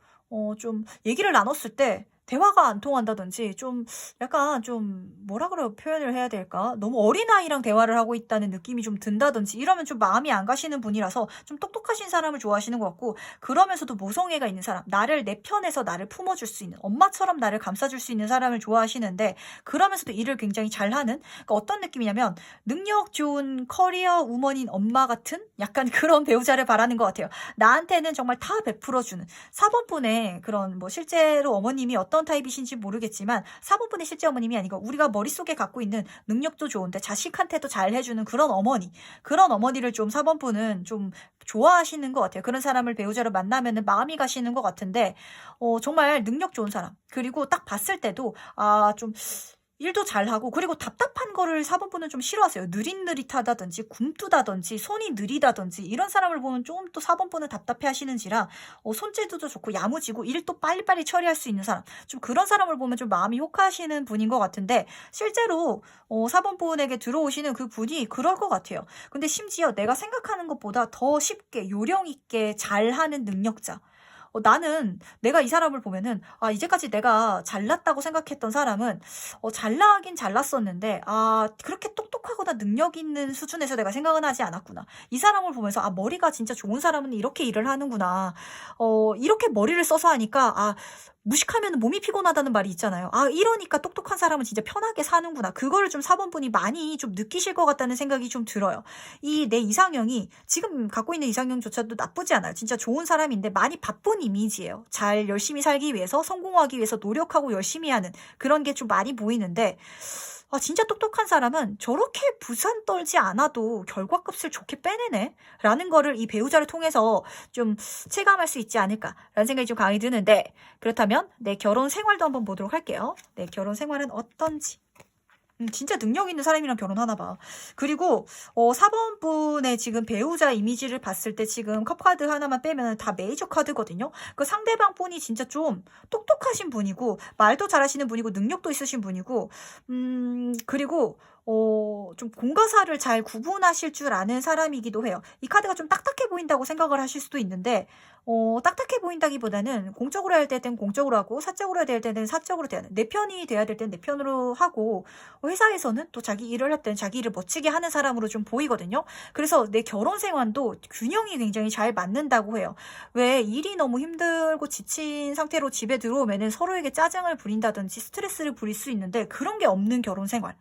좀 얘기를 나눴을 때 대화가 안 통한다든지 좀 약간 좀 뭐라 그래 표현을 해야 될까? 너무 어린아이랑 대화를 하고 있다는 느낌이 좀 든다든지 이러면 좀 마음이 안 가시는 분이라서 좀 똑똑하신 사람을 좋아하시는 것 같고 그러면서도 모성애가 있는 사람, 나를 내 편에서 나를 품어줄 수 있는 엄마처럼 나를 감싸줄 수 있는 사람을 좋아하시는데 그러면서도 일을 굉장히 잘하는 그러니까 어떤 느낌이냐면 능력 좋은 커리어 우먼인 엄마 같은 약간 그런 배우자를 바라는 것 같아요. 나한테는 정말 다 베풀어주는 4번분의 그런 뭐 실제로 어머님이 어떤 타입이신지 모르겠지만 4번분의 실제 어머님이 아니고 우리가 머릿속에 갖고 있는 능력도 좋은데 자식한테도 잘 해주는 그런 어머니 그런 어머니를 좀 4번분은 좀 좋아하시는 것 같아요. 그런 사람을 배우자로 만나면 마음이 가시는 것 같은데 정말 능력 좋은 사람 그리고 딱 봤을 때도 좀 일도 잘하고 그리고 답답한 거를 4번분은 좀 싫어하세요. 느릿느릿하다든지 굼뜨다든지 손이 느리다든지 이런 사람을 보면 좀 또 4번분은 답답해 하시는지라 손재주도 좋고 야무지고 일도 빨리빨리 처리할 수 있는 사람 좀 그런 사람을 보면 좀 마음이 혹하시는 분인 것 같은데 실제로 4번분에게 들어오시는 그 분이 그럴 것 같아요. 근데 심지어 내가 생각하는 것보다 더 쉽게 요령 있게 잘하는 능력자 나는 내가 이 사람을 보면은 이제까지 내가 잘났다고 생각했던 사람은 잘나긴 잘났었는데 그렇게 똑똑하거나 능력 있는 수준에서 내가 생각은 하지 않았구나. 이 사람을 보면서 머리가 진짜 좋은 사람은 이렇게 일을 하는구나. 이렇게 머리를 써서 하니까 무식하면 몸이 피곤하다는 말이 있잖아요. 이러니까 똑똑한 사람은 진짜 편하게 사는구나. 그거를 좀 4번분이 많이 좀 느끼실 것 같다는 생각이 좀 들어요. 내 이상형이 지금 갖고 있는 이상형조차도 나쁘지 않아요. 진짜 좋은 사람인데 많이 바쁜 이미지예요. 잘 열심히 살기 위해서 성공하기 위해서 노력하고 열심히 하는 그런 게 좀 많이 보이는데 진짜 똑똑한 사람은 저렇게 부산 떨지 않아도 결과값을 좋게 빼내네? 라는 거를 이 배우자를 통해서 좀 체감할 수 있지 않을까라는 생각이 좀 강하게 드는데 그렇다면 내 결혼 생활도 한번 보도록 할게요. 내 결혼 생활은 어떤지. 진짜 능력 있는 사람이랑 결혼하나 봐. 그리고 4번분의 지금 배우자 이미지를 봤을 때 지금 컵카드 하나만 빼면 다 메이저 카드거든요. 그 상대방 분이 진짜 좀 똑똑하신 분이고 말도 잘하시는 분이고 능력도 있으신 분이고 그리고 좀 공과 사를 잘 구분하실 줄 아는 사람이기도 해요. 이 카드가 좀 딱딱해 보인다고 생각을 하실 수도 있는데 딱딱해 보인다기보다는 공적으로 해야 될 때는 공적으로 하고 사적으로 해야 될 때는 사적으로 돼야 돼. 내 편이 돼야 될 때는 내 편으로 하고 회사에서는 또 자기 일을 할 때는 자기 일을 멋지게 하는 사람으로 좀 보이거든요. 그래서 내 결혼 생활도 균형이 굉장히 잘 맞는다고 해요. 왜 일이 너무 힘들고 지친 상태로 집에 들어오면은 서로에게 짜증을 부린다든지 스트레스를 부릴 수 있는데 그런 게 없는 결혼 생활.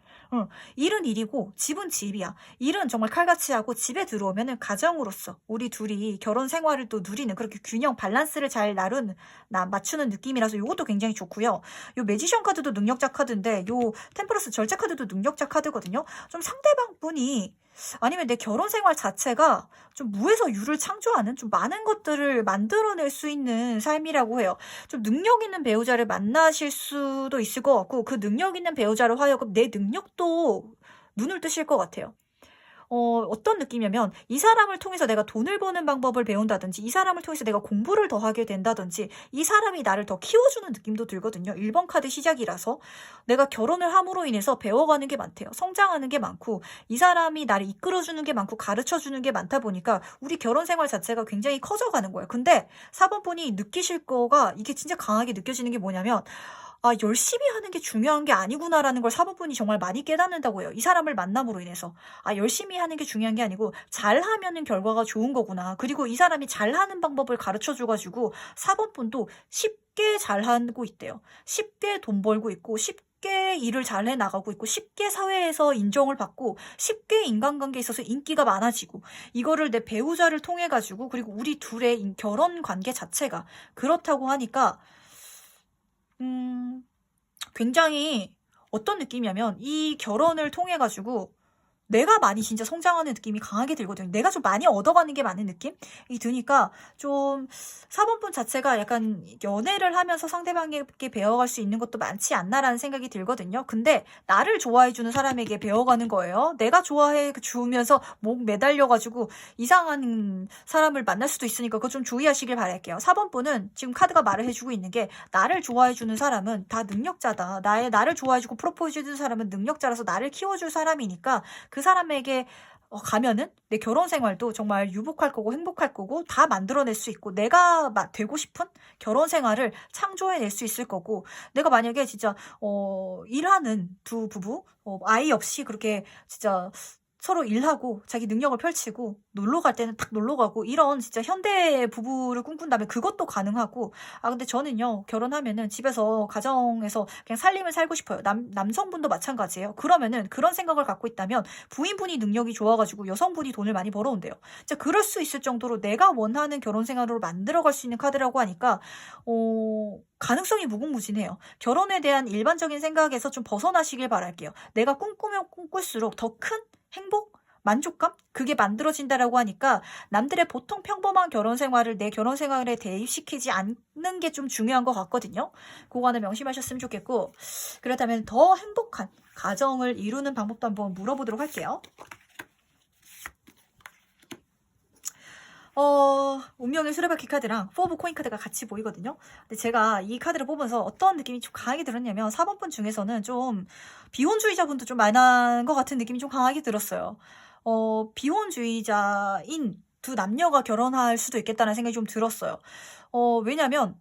일은 일이고 집은 집이야. 일은 정말 칼같이 하고 집에 들어오면은 가정으로서 우리 둘이 결혼 생활을 또 누리는 그렇게 균형 밸런스를 잘 맞추는 느낌이라서 이것도 굉장히 좋고요. 요 매지션 카드도 능력자 카드인데 요 템퍼런스 절제 카드도 능력자 카드거든요. 좀 상대방 분이 아니면 내 결혼 생활 자체가 좀 무에서 유를 창조하는 좀 많은 것들을 만들어낼 수 있는 삶이라고 해요. 좀 능력 있는 배우자를 만나실 수도 있을 것 같고 그 능력 있는 배우자로 하여금 내 능력도 눈을 뜨실 것 같아요. 어떤 느낌이냐면 이 사람을 통해서 내가 돈을 버는 방법을 배운다든지 이 사람을 통해서 내가 공부를 더 하게 된다든지 이 사람이 나를 더 키워주는 느낌도 들거든요. 1번 카드 시작이라서 내가 결혼을 함으로 인해서 배워가는 게 많대요. 성장하는 게 많고 이 사람이 나를 이끌어주는 게 많고 가르쳐주는 게 많다 보니까 우리 결혼 생활 자체가 굉장히 커져가는 거예요. 근데 4번 분이 느끼실 거가 이게 진짜 강하게 느껴지는 게 뭐냐면 열심히 하는 게 중요한 게 아니구나라는 걸 4번분이 정말 많이 깨닫는다고 해요. 이 사람을 만남으로 인해서. 열심히 하는 게 중요한 게 아니고 잘하면은 결과가 좋은 거구나. 그리고 이 사람이 잘하는 방법을 가르쳐줘가지고 4번분도 쉽게 잘하고 있대요. 쉽게 돈 벌고 있고 쉽게 일을 잘해 나가고 있고 쉽게 사회에서 인정을 받고 쉽게 인간관계에 있어서 인기가 많아지고 이거를 내 배우자를 통해 가지고 그리고 우리 둘의 결혼 관계 자체가 그렇다고 하니까 굉장히 어떤 느낌이냐면 이 결혼을 통해 가지고 내가 많이 진짜 성장하는 느낌이 강하게 들거든요. 내가 좀 많이 얻어가는 게 많은 느낌이 드니까 좀 4번분 자체가 약간 연애를 하면서 상대방에게 배워갈 수 있는 것도 많지 않나라는 생각이 들거든요. 근데 나를 좋아해주는 사람에게 배워가는 거예요. 내가 좋아해 주면서 목 매달려가지고 이상한 사람을 만날 수도 있으니까 그거 좀 주의하시길 바랄게요. 4번분은 지금 카드가 말을 해주고 있는 게 나를 좋아해주는 사람은 다 능력자다. 나를 좋아해주고 프로포즈 해주는 사람은 능력자라서 나를 키워줄 사람이니까 그 사람에게 가면은 내 결혼 생활도 정말 유복할 거고 행복할 거고 다 만들어낼 수 있고 내가 되고 싶은 결혼 생활을 창조해낼 수 있을 거고 내가 만약에 진짜 일하는 두 부부 아이 없이 그렇게 진짜 서로 일하고 자기 능력을 펼치고 놀러 갈 때는 딱 놀러 가고 이런 진짜 현대 부부를 꿈꾼다면 그것도 가능하고 근데 저는요 결혼하면은 집에서 가정에서 그냥 살림을 살고 싶어요. 남성분도 마찬가지예요. 그러면은 그런 생각을 갖고 있다면 부인분이 능력이 좋아가지고 여성분이 돈을 많이 벌어온대요. 진짜 그럴 수 있을 정도로 내가 원하는 결혼 생활으로 만들어갈 수 있는 카드라고 하니까 가능성이 무궁무진해요. 결혼에 대한 일반적인 생각에서 좀 벗어나시길 바랄게요. 내가 꿈꾸면 꿈꿀수록 더 큰 행복? 만족감? 그게 만들어진다라고 하니까 남들의 보통 평범한 결혼 생활을 내 결혼 생활에 대입시키지 않는 게 좀 중요한 것 같거든요. 그거 하나 명심하셨으면 좋겠고 그렇다면 더 행복한 가정을 이루는 방법도 한번 물어보도록 할게요. 운명의 수레바퀴 카드랑 4 오브 코인 카드가 같이 보이거든요. 근데 제가 이 카드를 보면서 어떤 느낌이 좀 강하게 들었냐면 4번 분 중에서는 좀 비혼주의자분도 좀 많은 것 같은 느낌이 좀 강하게 들었어요. 비혼주의자인 두 남녀가 결혼할 수도 있겠다는 생각이 좀 들었어요. 왜냐면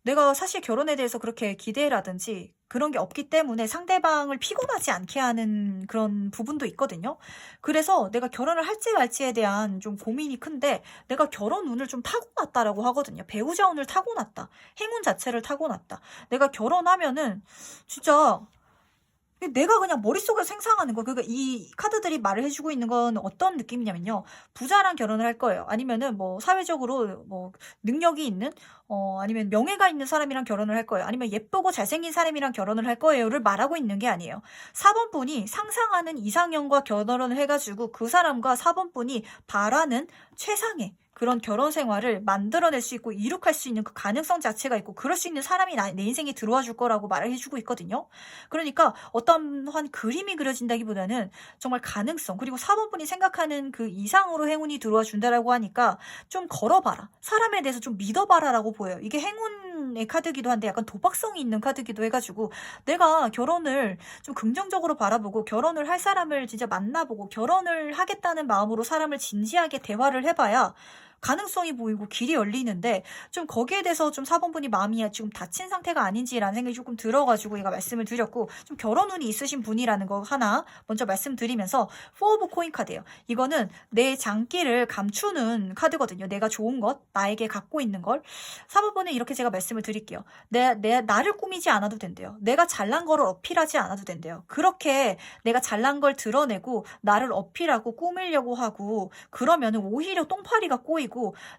내가 사실 결혼에 대해서 그렇게 기대라든지 그런 게 없기 때문에 상대방을 피곤하지 않게 하는 그런 부분도 있거든요. 그래서 내가 결혼을 할지 말지에 대한 좀 고민이 큰데 내가 결혼 운을 좀 타고났다라고 하거든요. 배우자 운을 타고났다. 행운 자체를 타고났다. 내가 결혼하면은 진짜 내가 그냥 머릿속에 생각하는 거. 그러니까 이 카드들이 말을 해주고 있는 건 어떤 느낌이냐면요. 부자랑 결혼을 할 거예요. 아니면은 뭐 사회적으로 뭐 능력이 있는 아니면 명예가 있는 사람이랑 결혼을 할 거예요. 아니면 예쁘고 잘생긴 사람이랑 결혼을 할 거예요를 말하고 있는 게 아니에요. 4번 분이 상상하는 이상형과 결혼을 해가지고 그 사람과 4번 분이 바라는 최상의 그런 결혼 생활을 만들어낼 수 있고 이룩할 수 있는 그 가능성 자체가 있고 그럴 수 있는 사람이 내 인생에 들어와 줄 거라고 말을 해주고 있거든요. 그러니까 어떠한 그림이 그려진다기보다는 정말 가능성 그리고 4번 분이 생각하는 그 이상으로 행운이 들어와 준다라고 하니까 좀 걸어봐라. 사람에 대해서 좀 믿어봐라라고 보여요. 이게 행운의 카드기도 한데 약간 도박성이 있는 카드기도 해가지고 내가 결혼을 좀 긍정적으로 바라보고 결혼을 할 사람을 진짜 만나보고 결혼을 하겠다는 마음으로 사람을 진지하게 대화를 해봐야 가능성이 보이고 길이 열리는데 좀 거기에 대해서 좀 4번 분이 마음이 지금 닫힌 상태가 아닌지라는 생각이 조금 들어가지고 제가 말씀을 드렸고 좀 결혼 운이 있으신 분이라는 거 하나 먼저 말씀드리면서 4 오브 코인 카드예요. 이거는 내 장기를 감추는 카드거든요. 내가 좋은 것, 나에게 갖고 있는 걸 4번 분은 이렇게 제가 말씀을 드릴게요. 나를 꾸미지 않아도 된대요. 내가 잘난 거를 어필하지 않아도 된대요. 그렇게 내가 잘난 걸 드러내고 나를 어필하고 꾸미려고 하고 그러면은 오히려 똥파리가 꼬이고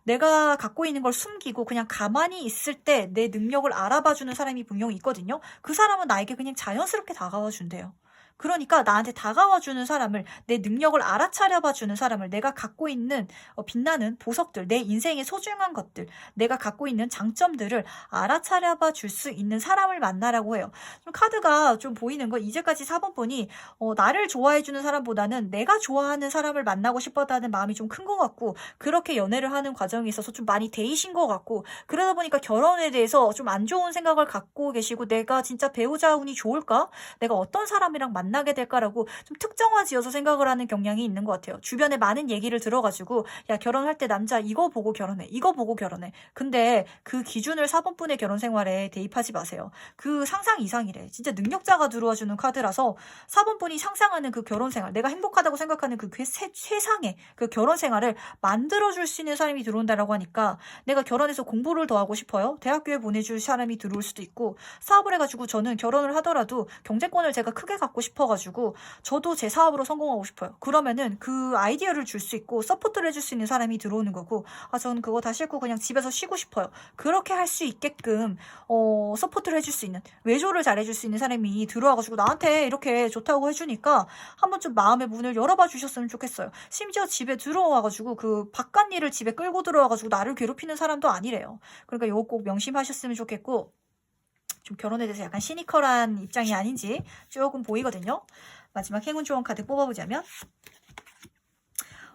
내가 갖고 있는 걸 숨기고 그냥 가만히 있을 때 내 능력을 알아봐주는 사람이 분명히 있거든요. 그 사람은 나에게 그냥 자연스럽게 다가와 준대요. 그러니까 나한테 다가와주는 사람을 내 능력을 알아차려봐주는 사람을 내가 갖고 있는 빛나는 보석들 내 인생의 소중한 것들 내가 갖고 있는 장점들을 알아차려봐 줄 수 있는 사람을 만나라고 해요. 좀 카드가 좀 보이는 건 이제까지 4번 분이 나를 좋아해주는 사람보다는 내가 좋아하는 사람을 만나고 싶었다는 마음이 좀 큰 것 같고 그렇게 연애를 하는 과정에 있어서 좀 많이 데이신 것 같고 그러다 보니까 결혼에 대해서 좀 안 좋은 생각을 갖고 계시고 내가 진짜 배우자 운이 좋을까? 내가 어떤 사람이랑 만나게 될까라고 좀 특정화 지어서 생각을 하는 경향이 있는 것 같아요. 주변에 많은 얘기를 들어가지고 야 결혼할 때 남자 이거 보고 결혼해 이거 보고 결혼해 근데 그 기준을 4번 분의 결혼 생활에 대입하지 마세요. 그 상상 이상이래. 진짜 능력자가 들어와주는 카드라서 4번 분이 상상하는 그 결혼 생활 내가 행복하다고 생각하는 그 세상의 그 결혼 생활을 만들어줄 수 있는 사람이 들어온다라고 하니까 내가 결혼해서 공부를 더 하고 싶어요. 대학교에 보내줄 사람이 들어올 수도 있고 사업을 해가지고 저는 결혼을 하더라도 경제권을 제가 크게 갖고 싶어가지고 저도 제 사업으로 성공하고 싶어요. 그러면은 그 아이디어를 줄 수 있고 서포트를 해줄 수 있는 사람이 들어오는 거고 저는 그거 다 싫고 그냥 집에서 쉬고 싶어요. 그렇게 할 수 있게끔 서포트를 해줄 수 있는 외조를 잘해줄 수 있는 사람이 들어와가지고 나한테 이렇게 좋다고 해주니까 한번 좀 마음의 문을 열어봐 주셨으면 좋겠어요. 심지어 집에 들어와가지고 그 바깥 일을 집에 끌고 들어와가지고 나를 괴롭히는 사람도 아니래요. 그러니까 이거 꼭 명심하셨으면 좋겠고 좀 결혼에 대해서 약간 시니컬한 입장이 아닌지 조금 보이거든요. 마지막 행운 조언 카드 뽑아보자면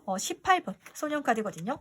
18번 소년 카드거든요.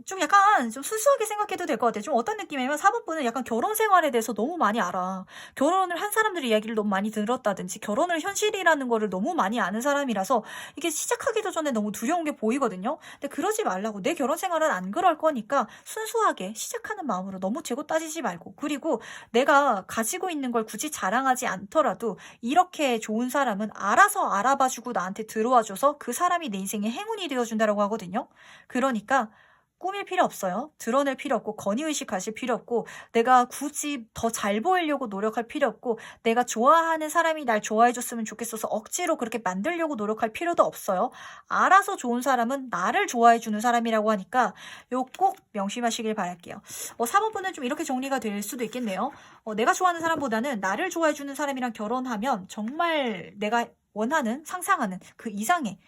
좀 약간 좀 순수하게 생각해도 될 것 같아요. 좀 어떤 느낌이냐면 4번 분은 약간 결혼 생활에 대해서 너무 많이 알아. 결혼을 한 사람들의 이야기를 너무 많이 들었다든지 결혼을 현실이라는 거를 너무 많이 아는 사람이라서 이게 시작하기도 전에 너무 두려운 게 보이거든요. 근데 그러지 말라고. 내 결혼 생활은 안 그럴 거니까 순수하게 시작하는 마음으로 너무 재고 따지지 말고, 그리고 내가 가지고 있는 걸 굳이 자랑하지 않더라도 이렇게 좋은 사람은 알아서 알아봐주고 나한테 들어와줘서 그 사람이 내 인생의 행운이 되어준다라고 하거든요. 그러니까 꾸밀 필요 없어요. 드러낼 필요 없고 권위의식 가질 필요 없고 내가 굳이 더 잘 보이려고 노력할 필요 없고 내가 좋아하는 사람이 날 좋아해줬으면 좋겠어서 억지로 그렇게 만들려고 노력할 필요도 없어요. 알아서 좋은 사람은 나를 좋아해주는 사람이라고 하니까 요 꼭 명심하시길 바랄게요. 4번 분은 좀 이렇게 정리가 될 수도 있겠네요. 내가 좋아하는 사람보다는 나를 좋아해주는 사람이랑 결혼하면 정말 내가 원하는, 상상하는 그 이상의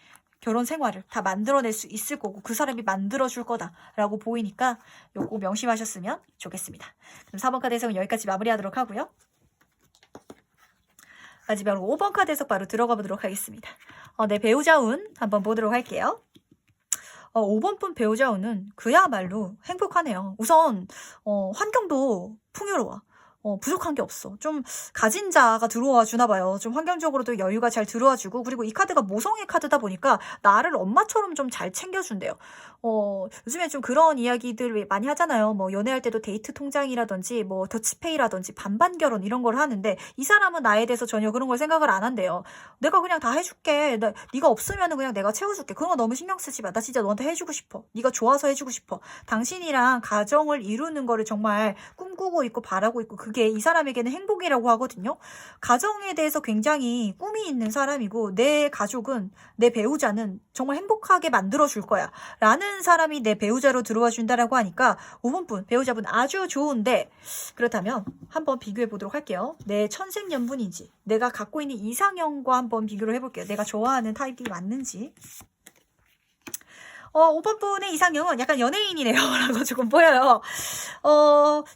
결혼 생활을 다 만들어낼 수 있을 거고 그 사람이 만들어줄 거다라고 보이니까 요거 명심하셨으면 좋겠습니다. 그럼 4번 카드 해석은 여기까지 마무리하도록 하고요. 마지막으로 5번 카드 해석 바로 들어가 보도록 하겠습니다. 네, 배우자 운 한번 보도록 할게요. 5번 분 배우자 운은 그야말로 행복하네요. 우선 환경도 풍요로워. 부족한 게 없어. 좀 가진 자가 들어와 주나 봐요. 좀 환경적으로도 여유가 잘 들어와 주고, 그리고 이 카드가 모성의 카드다 보니까 나를 엄마처럼 좀 잘 챙겨준대요. 요즘에 좀 그런 이야기들 많이 하잖아요. 뭐 연애할 때도 데이트 통장이라든지 뭐 더치페이라든지 반반 결혼 이런 걸 하는데 이 사람은 나에 대해서 전혀 그런 걸 생각을 안 한대요. 내가 그냥 다 해줄게. 네가 없으면은 그냥 내가 채워줄게. 그런 거 너무 신경 쓰지 마. 나 진짜 너한테 해주고 싶어. 네가 좋아서 해주고 싶어. 당신이랑 가정을 이루는 거를 정말 꿈꾸고 있고 바라고 있고 그게 이 사람에게는 행복이라고 하거든요. 가정에 대해서 굉장히 꿈이 있는 사람이고 내 가족은, 내 배우자는 정말 행복하게 만들어줄 거야 라는 사람이 내 배우자로 들어와 준다라고 하니까 5번 분 배우자분 아주 좋은데, 그렇다면 한번 비교해 보도록 할게요. 내 천생연분인지 내가 갖고 있는 이상형과 한번 비교를 해볼게요. 내가 좋아하는 타입이 맞는지. 5번 분의 이상형은 약간 연예인이네요. 라고 조금 보여요.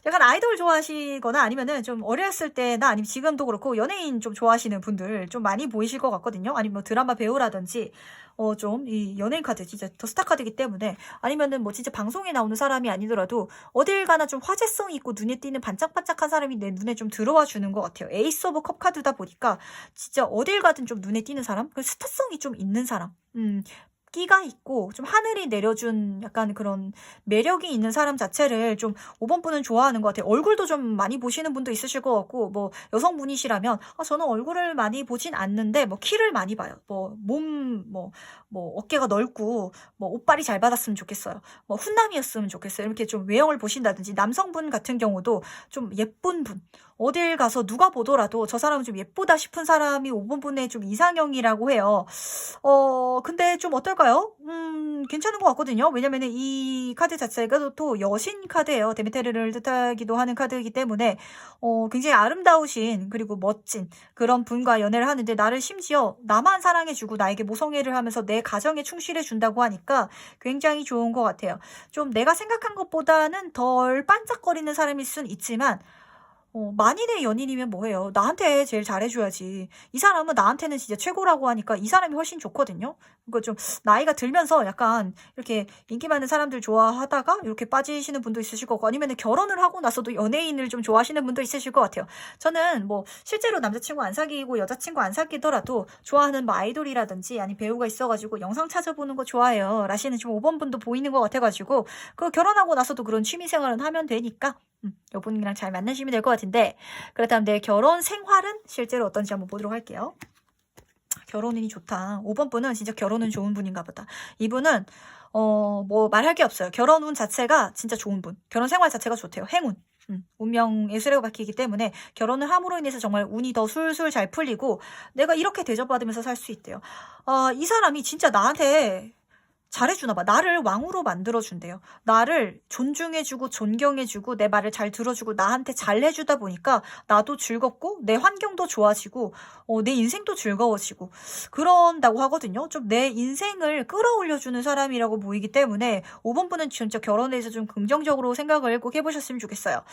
약간 아이돌 좋아하시거나 아니면은 좀 어렸을 때나 아니면 지금도 그렇고 연예인 좀 좋아하시는 분들 좀 많이 보이실 것 같거든요. 아니면 뭐 드라마 배우라든지, 좀 이 연예인 카드 진짜 더 스타 카드이기 때문에, 아니면은 뭐 진짜 방송에 나오는 사람이 아니더라도 어딜 가나 좀 화제성 있고 눈에 띄는 반짝반짝한 사람이 내 눈에 좀 들어와 주는 것 같아요. 에이스 오브 컵 카드다 보니까 진짜 어딜 가든 좀 눈에 띄는 사람, 그 스타성이 좀 있는 사람, 끼가 있고 좀 하늘이 내려준 약간 그런 매력이 있는 사람 자체를 좀 5번 분은 좋아하는 것 같아요. 얼굴도 좀 많이 보시는 분도 있으실 것 같고, 뭐 여성분이시라면 저는 얼굴을 많이 보진 않는데 뭐 키를 많이 봐요. 뭐 몸, 뭐 어깨가 넓고 뭐 옷빨이 잘 받았으면 좋겠어요. 뭐 훈남이었으면 좋겠어요. 이렇게 좀 외형을 보신다든지, 남성분 같은 경우도 좀 예쁜 분, 어딜 가서 누가 보더라도 저 사람은 좀 예쁘다 싶은 사람이 5번 분의 좀 이상형이라고 해요. 근데 좀 어떨까요? 괜찮은 것 같거든요. 왜냐면은 이 카드 자체가 또 여신 카드예요. 데메테르를 뜻하기도 하는 카드이기 때문에, 굉장히 아름다우신, 그리고 멋진 그런 분과 연애를 하는데 나를 심지어 나만 사랑해주고 나에게 모성애를 하면서 내 가정에 충실해준다고 하니까 굉장히 좋은 것 같아요. 좀 내가 생각한 것보다는 덜 반짝거리는 사람일 순 있지만, 만인의 연인이면 뭐해요? 나한테 제일 잘해줘야지. 이 사람은 나한테는 진짜 최고라고 하니까 이 사람이 훨씬 좋거든요. 그러니까 좀 나이가 들면서 약간 이렇게 인기 많은 사람들 좋아하다가 이렇게 빠지시는 분도 있으실 거고, 아니면 결혼을 하고 나서도 연예인을 좀 좋아하시는 분도 있으실 것 같아요. 저는 뭐 실제로 남자친구 안 사귀고 여자친구 안 사귀더라도 좋아하는 뭐 아이돌이라든지 아니 배우가 있어가지고 영상 찾아보는 거 좋아해요 라시는 좀 5번 분도 보이는 것 같아가지고, 그 결혼하고 나서도 그런 취미생활은 하면 되니까 이분이랑 잘 만나시면 될 것 같은데, 그렇다면 내 결혼 생활은 실제로 어떤지 한번 보도록 할게요. 결혼운이 좋다. 5번 분은 진짜 결혼은 좋은 분인가 보다. 이분은 뭐 말할 게 없어요. 결혼운 자체가 진짜 좋은 분. 결혼 생활 자체가 좋대요. 행운. 운명의 수레가 박히기 때문에 결혼을 함으로 인해서 정말 운이 더 술술 잘 풀리고 내가 이렇게 대접받으면서 살 수 있대요. 이 사람이 진짜 나한테 잘해주나 봐. 나를 왕으로 만들어준대요. 나를 존중해주고 존경해주고 내 말을 잘 들어주고 나한테 잘해주다 보니까 나도 즐겁고 내 환경도 좋아지고 내 인생도 즐거워지고 그런다고 하거든요. 좀 내 인생을 끌어올려주는 사람이라고 보이기 때문에 5번 분은 진짜 결혼에 대해서 좀 긍정적으로 생각을 꼭 해보셨으면 좋겠어요.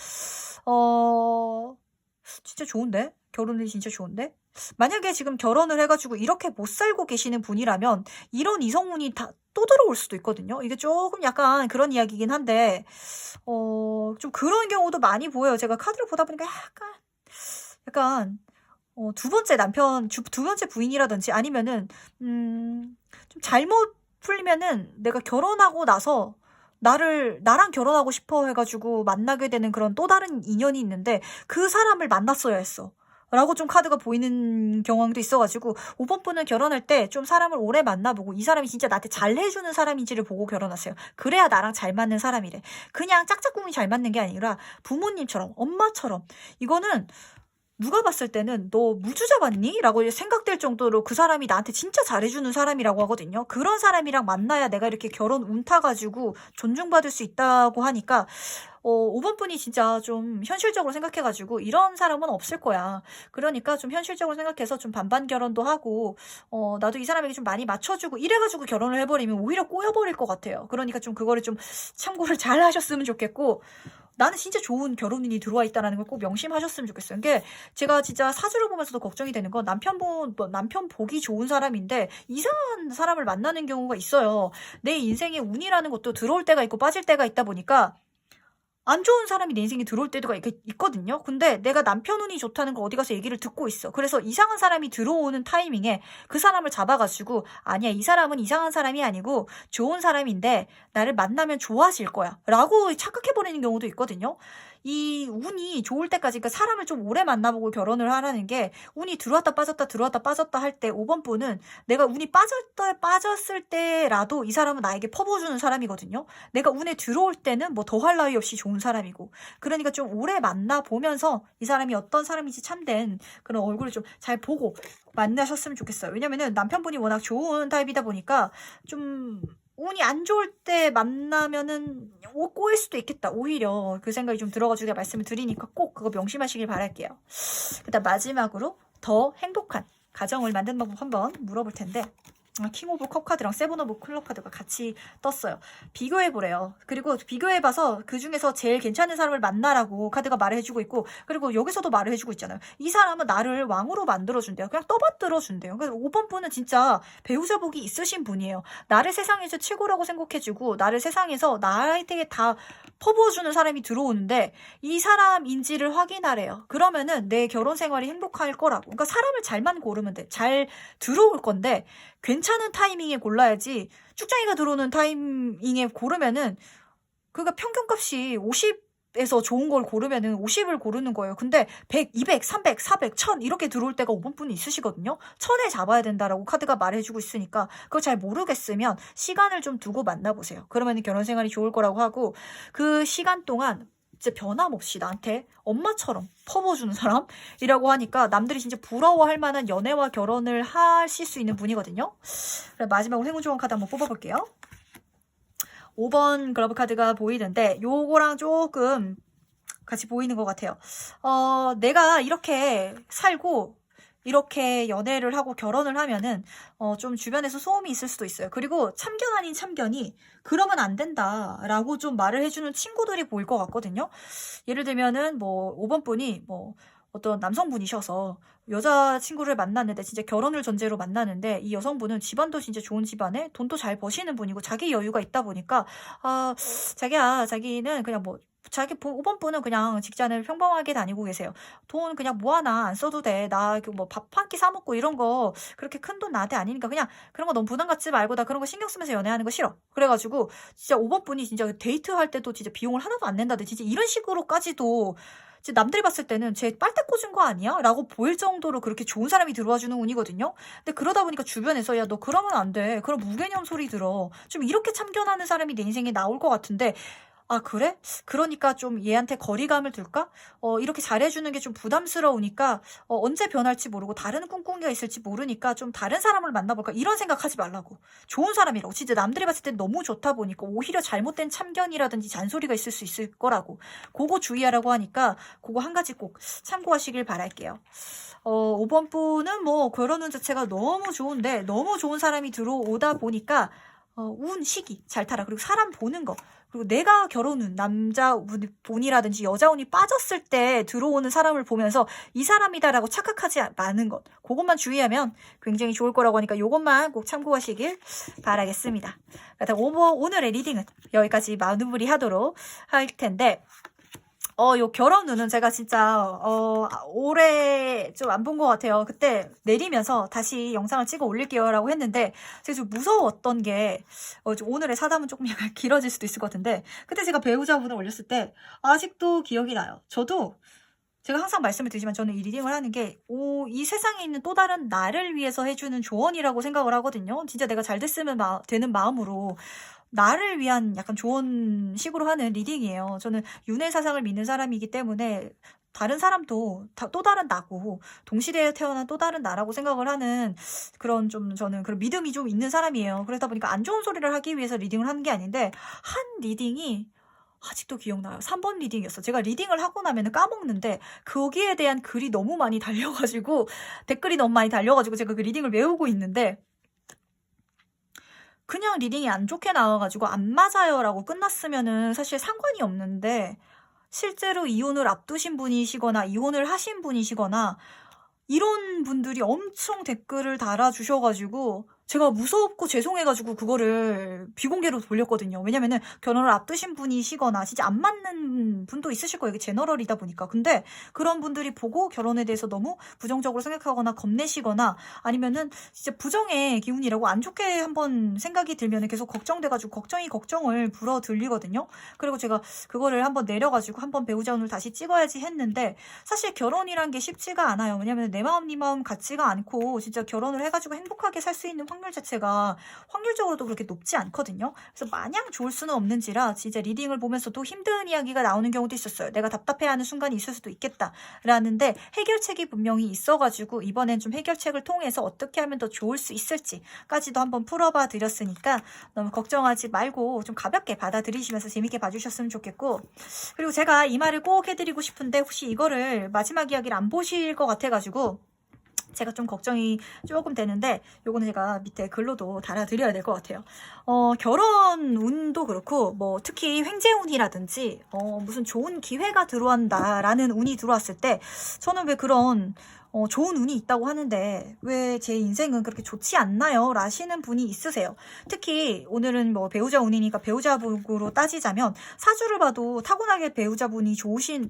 진짜 좋은데? 결혼이 진짜 좋은데? 만약에 지금 결혼을 해가지고 이렇게 못 살고 계시는 분이라면 이런 이성운이 또 들어올 수도 있거든요. 이게 조금 약간 그런 이야기긴 한데 좀 그런 경우도 많이 보여요. 제가 카드를 보다 보니까 약간 두 번째 남편, 두 번째 부인이라든지 아니면은 좀 잘못 풀리면은 내가 결혼하고 나서 나랑 결혼하고 싶어 해가지고 만나게 되는 그런 또 다른 인연이 있는데 그 사람을 만났어야 했어. 라고 좀 카드가 보이는 경향도 있어가지고 5번 분은 결혼할 때 좀 사람을 오래 만나보고 이 사람이 진짜 나한테 잘해주는 사람인지를 보고 결혼하세요. 그래야 나랑 잘 맞는 사람이래. 그냥 짝짝꿍이 잘 맞는 게 아니라 부모님처럼 엄마처럼 이거는 누가 봤을 때는 너 무주 잡았니? 라고 생각될 정도로 그 사람이 나한테 진짜 잘해주는 사람이라고 하거든요. 그런 사람이랑 만나야 내가 이렇게 결혼 운 타가지고 존중받을 수 있다고 하니까 5번 분이 진짜 좀 현실적으로 생각해가지고 이런 사람은 없을 거야. 그러니까 좀 현실적으로 생각해서 좀 반반 결혼도 하고 나도 이 사람에게 좀 많이 맞춰주고 이래가지고 결혼을 해버리면 오히려 꼬여버릴 것 같아요. 그러니까 좀 그거를 좀 참고를 잘 하셨으면 좋겠고 나는 진짜 좋은 결혼운이 들어와 있다는 걸 꼭 명심하셨으면 좋겠어요. 이게 제가 진짜 사주를 보면서도 걱정이 되는 건 남편 보기 좋은 사람인데 이상한 사람을 만나는 경우가 있어요. 내 인생에 운이라는 것도 들어올 때가 있고 빠질 때가 있다 보니까 안 좋은 사람이 내 인생에 들어올 때가 있거든요. 근데 내가 남편 운이 좋다는 걸 어디 가서 얘기를 듣고 있어. 그래서 이상한 사람이 들어오는 타이밍에 그 사람을 잡아가지고 아니야, 이 사람은 이상한 사람이 아니고 좋은 사람인데 나를 만나면 좋아하실 거야 라고 착각해버리는 경우도 있거든요. 이 운이 좋을 때까지, 그러니까 사람을 좀 오래 만나보고 결혼을 하라는 게 운이 들어왔다 빠졌다 할 때 5번 분은 내가 운이 빠졌을 때라도 이 사람은 나에게 퍼부어주는 사람이거든요. 내가 운에 들어올 때는 뭐 더할 나위 없이 좋은 사람이고, 그러니까 좀 오래 만나보면서 이 사람이 어떤 사람인지 참된 그런 얼굴을 좀 잘 보고 만나셨으면 좋겠어요. 왜냐면은 남편분이 워낙 좋은 타입이다 보니까 좀 운이 안 좋을 때 만나면은 꼬일 수도 있겠다. 오히려 그 생각이 좀 들어가지고 말씀을 드리니까 꼭 그거 명심하시길 바랄게요. 일단 마지막으로 더 행복한 가정을 만드는 방법 한번 물어볼 텐데 킹 오브 컵 카드랑 세븐 오브 클럽 카드가 같이 떴어요. 비교해보래요. 그리고 비교해봐서 그 중에서 제일 괜찮은 사람을 만나라고 카드가 말을 해주고 있고, 그리고 여기서도 말을 해주고 있잖아요. 이 사람은 나를 왕으로 만들어준대요. 그냥 떠받들어준대요. 그래서 5번 분은 진짜 배우자 복이 있으신 분이에요. 나를 세상에서 최고라고 생각해주고 나를 세상에서 나한테 다 퍼부어주는 사람이 들어오는데 이 사람인지를 확인하래요. 그러면은 내 결혼 생활이 행복할 거라고. 그러니까 사람을 잘만 고르면 돼. 잘 들어올 건데 괜찮은 타이밍에 골라야지 쭉장이가 들어오는 타이밍에 고르면은 그러니까 평균값이 50에서 좋은 걸 고르면은 50을 고르는 거예요. 근데 100, 200, 300, 400, 1000 이렇게 들어올 때가 5번 분이 있으시거든요. 1000에 잡아야 된다라고 카드가 말해주고 있으니까 그걸 잘 모르겠으면 시간을 좀 두고 만나보세요. 그러면 결혼 생활이 좋을 거라고 하고, 그 시간 동안 진짜 변함없이 나한테 엄마처럼 퍼부어주는 사람이라고 하니까 남들이 진짜 부러워할 만한 연애와 결혼을 하실 수 있는 분이거든요. 마지막으로 행운 조언 카드 한번 뽑아볼게요. 5번 글러브 카드가 보이는데 요거랑 조금 같이 보이는 것 같아요. 내가 이렇게 살고 이렇게 연애를 하고 결혼을 하면은 좀 주변에서 소음이 있을 수도 있어요. 그리고 참견 아닌 참견이 그러면 안 된다라고 좀 말을 해주는 친구들이 보일 것 같거든요. 예를 들면은 뭐 5번 분이 뭐 어떤 남성분이셔서 여자친구를 만났는데 진짜 결혼을 전제로 만나는데 이 여성분은 집안도 진짜 좋은 집안에 돈도 잘 버시는 분이고 자기 여유가 있다 보니까 자기는 그냥 뭐 5번 분은 그냥 직장을 평범하게 다니고 계세요. 돈 그냥 뭐 하나 안 써도 돼. 나 뭐 밥 한 끼 사 먹고 이런 거 그렇게 큰 돈 나한테 아니니까 그냥 그런 거 너무 부담 갖지 말고 나 그런 거 신경 쓰면서 연애하는 거 싫어. 그래가지고 진짜 5번 분이 진짜 데이트할 때도 진짜 비용을 하나도 안 낸다든지 진짜 이런 식으로까지도 남들이 봤을 때는 쟤 빨대 꽂은 거 아니야? 라고 보일 정도로 그렇게 좋은 사람이 들어와 주는 운이거든요. 근데 그러다 보니까 주변에서 야, 너 그러면 안 돼. 그럼 무개념 소리 들어. 좀 이렇게 참견하는 사람이 내 인생에 나올 것 같은데 아, 그래? 그러니까 좀 얘한테 거리감을 둘까? 이렇게 잘해주는 게 좀 부담스러우니까, 언제 변할지 모르고, 다른 꿍꿍이가 있을지 모르니까, 좀 다른 사람을 만나볼까? 이런 생각하지 말라고. 좋은 사람이라고. 진짜 남들이 봤을 때 너무 좋다 보니까, 오히려 잘못된 참견이라든지 잔소리가 있을 수 있을 거라고. 그거 주의하라고 하니까, 그거 한 가지 꼭 참고하시길 바랄게요. 5번 분은 뭐, 결혼 운 자체가 너무 좋은데, 너무 좋은 사람이 들어오다 보니까, 운, 시기 잘 타라. 그리고 사람 보는 거. 그리고 내가 결혼운 남자분이라든지 여자분이 빠졌을 때 들어오는 사람을 보면서 이 사람이다라고 착각하지 않는 것. 그것만 주의하면 굉장히 좋을 거라고 하니까 이것만 꼭 참고하시길 바라겠습니다. 오늘의 리딩은 여기까지 마무리하도록 할 텐데 요 결혼 운은 제가 진짜, 올해 좀 안 본 것 같아요. 그때 내리면서 다시 영상을 찍어 올릴게요 라고 했는데, 제가 좀 무서웠던 게, 오늘의 사담은 조금 약간 길어질 수도 있을 것 같은데, 그때 제가 배우자분을 올렸을 때, 아직도 기억이 나요. 저도, 제가 항상 말씀을 드리지만 저는 이 리딩을 하는 게, 이 세상에 있는 또 다른 나를 위해서 해주는 조언이라고 생각을 하거든요. 진짜 내가 잘 됐으면 되는 마음으로, 나를 위한 약간 조언식으로 하는 리딩이에요. 저는 윤회 사상을 믿는 사람이기 때문에 다른 사람도 또 다른 나고 동시대에 태어난 또 다른 나라고 생각을 하는 그런 좀 저는 그런 믿음이 좀 있는 사람이에요. 그러다 보니까 안 좋은 소리를 하기 위해서 리딩을 하는 게 아닌데 한 리딩이 아직도 기억나요. 3번 리딩이었어. 제가 리딩을 하고 나면 까먹는데 거기에 대한 글이 너무 많이 달려가지고 댓글이 너무 많이 달려가지고 제가 그 리딩을 외우고 있는데 그냥 리딩이 안 좋게 나와가지고 안 맞아요 라고 끝났으면은 사실 상관이 없는데 실제로 이혼을 앞두신 분이시거나 이혼을 하신 분이시거나 이런 분들이 엄청 댓글을 달아주셔가지고 제가 무섭고 죄송해가지고 그거를 비공개로 돌렸거든요. 왜냐면은 결혼을 앞두신 분이시거나 진짜 안 맞는 분도 있으실 거예요. 이게 제너럴이다 보니까. 근데 그런 분들이 보고 결혼에 대해서 너무 부정적으로 생각하거나 겁내시거나 아니면은 진짜 부정의 기운이라고 안 좋게 한번 생각이 들면은 계속 걱정돼가지고 걱정을 불어 들리거든요. 그리고 제가 그거를 한번 내려가지고 한번 배우자운을 다시 찍어야지 했는데 사실 결혼이란 게 쉽지가 않아요. 왜냐면 내 마음 네 마음 같지가 않고 진짜 결혼을 해가지고 행복하게 살 수 있는 확률 자체가 확률적으로도 그렇게 높지 않거든요. 그래서 마냥 좋을 수는 없는지라 진짜 리딩을 보면서도 힘든 이야기가 나오는 경우도 있었어요. 내가 답답해하는 순간이 있을 수도 있겠다라는데 해결책이 분명히 있어가지고 이번엔 좀 해결책을 통해서 어떻게 하면 더 좋을 수 있을지까지도 한번 풀어봐 드렸으니까 너무 걱정하지 말고 좀 가볍게 받아들이시면서 재밌게 봐주셨으면 좋겠고 그리고 제가 이 말을 꼭 해드리고 싶은데 혹시 이거를 마지막 이야기를 안 보실 것 같아가지고 제가 좀 걱정이 조금 되는데 요거는 제가 밑에 글로도 달아드려야 될 것 같아요. 결혼 운도 그렇고 뭐 특히 횡재운이라든지 무슨 좋은 기회가 들어온다라는 운이 들어왔을 때 저는 왜 그런 좋은 운이 있다고 하는데 왜 제 인생은 그렇게 좋지 않나요? 라시는 분이 있으세요. 특히 오늘은 뭐 배우자 운이니까 배우자분으로 따지자면 사주를 봐도 타고나게 배우자분이 좋으신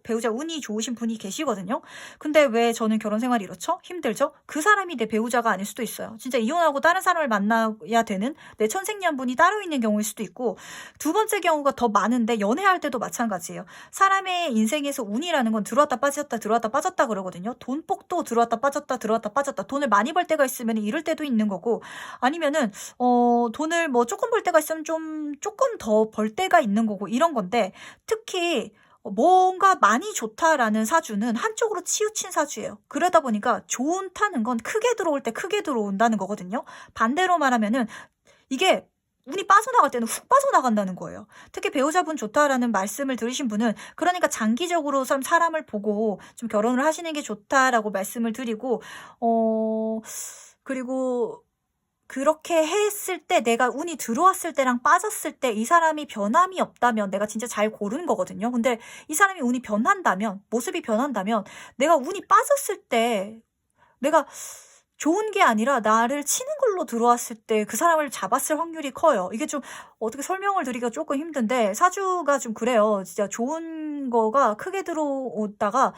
배우자 운이 좋으신 분이 계시거든요. 근데 왜 저는 결혼 생활이 이렇죠? 힘들죠? 그 사람이 내 배우자가 아닐 수도 있어요. 진짜 이혼하고 다른 사람을 만나야 되는 내 천생연분이 따로 있는 경우일 수도 있고 두 번째 경우가 더 많은데 연애할 때도 마찬가지예요. 사람의 인생에서 운이라는 건 들어왔다 빠졌다 그러거든요. 돈복도 들어왔다 빠졌다 돈을 많이 벌 때가 있으면 잃을 때도 있는 거고 아니면은 돈을 뭐 조금 벌 때가 있으면 조금 더 벌 때가 있는 거고 이런 건데 특히 뭔가 많이 좋다라는 사주는 한쪽으로 치우친 사주예요. 그러다 보니까 좋다는 건 크게 들어올 때 크게 들어온다는 거거든요. 반대로 말하면은 이게 운이 빠져나갈 때는 훅 빠져나간다는 거예요. 특히 배우자분 좋다라는 말씀을 들으신 분은 그러니까 장기적으로 사람을 보고 좀 결혼을 하시는 게 좋다라고 말씀을 드리고 그리고 그렇게 했을 때 내가 운이 들어왔을 때랑 빠졌을 때 이 사람이 변함이 없다면 내가 진짜 잘 고른 거거든요. 근데 이 사람이 운이 변한다면 모습이 변한다면 내가 운이 빠졌을 때 내가 좋은 게 아니라 나를 치는 걸로 들어왔을 때 그 사람을 잡았을 확률이 커요. 이게 좀 어떻게 설명을 드리기가 조금 힘든데 사주가 좀 그래요. 진짜 좋은 거가 크게 들어오다가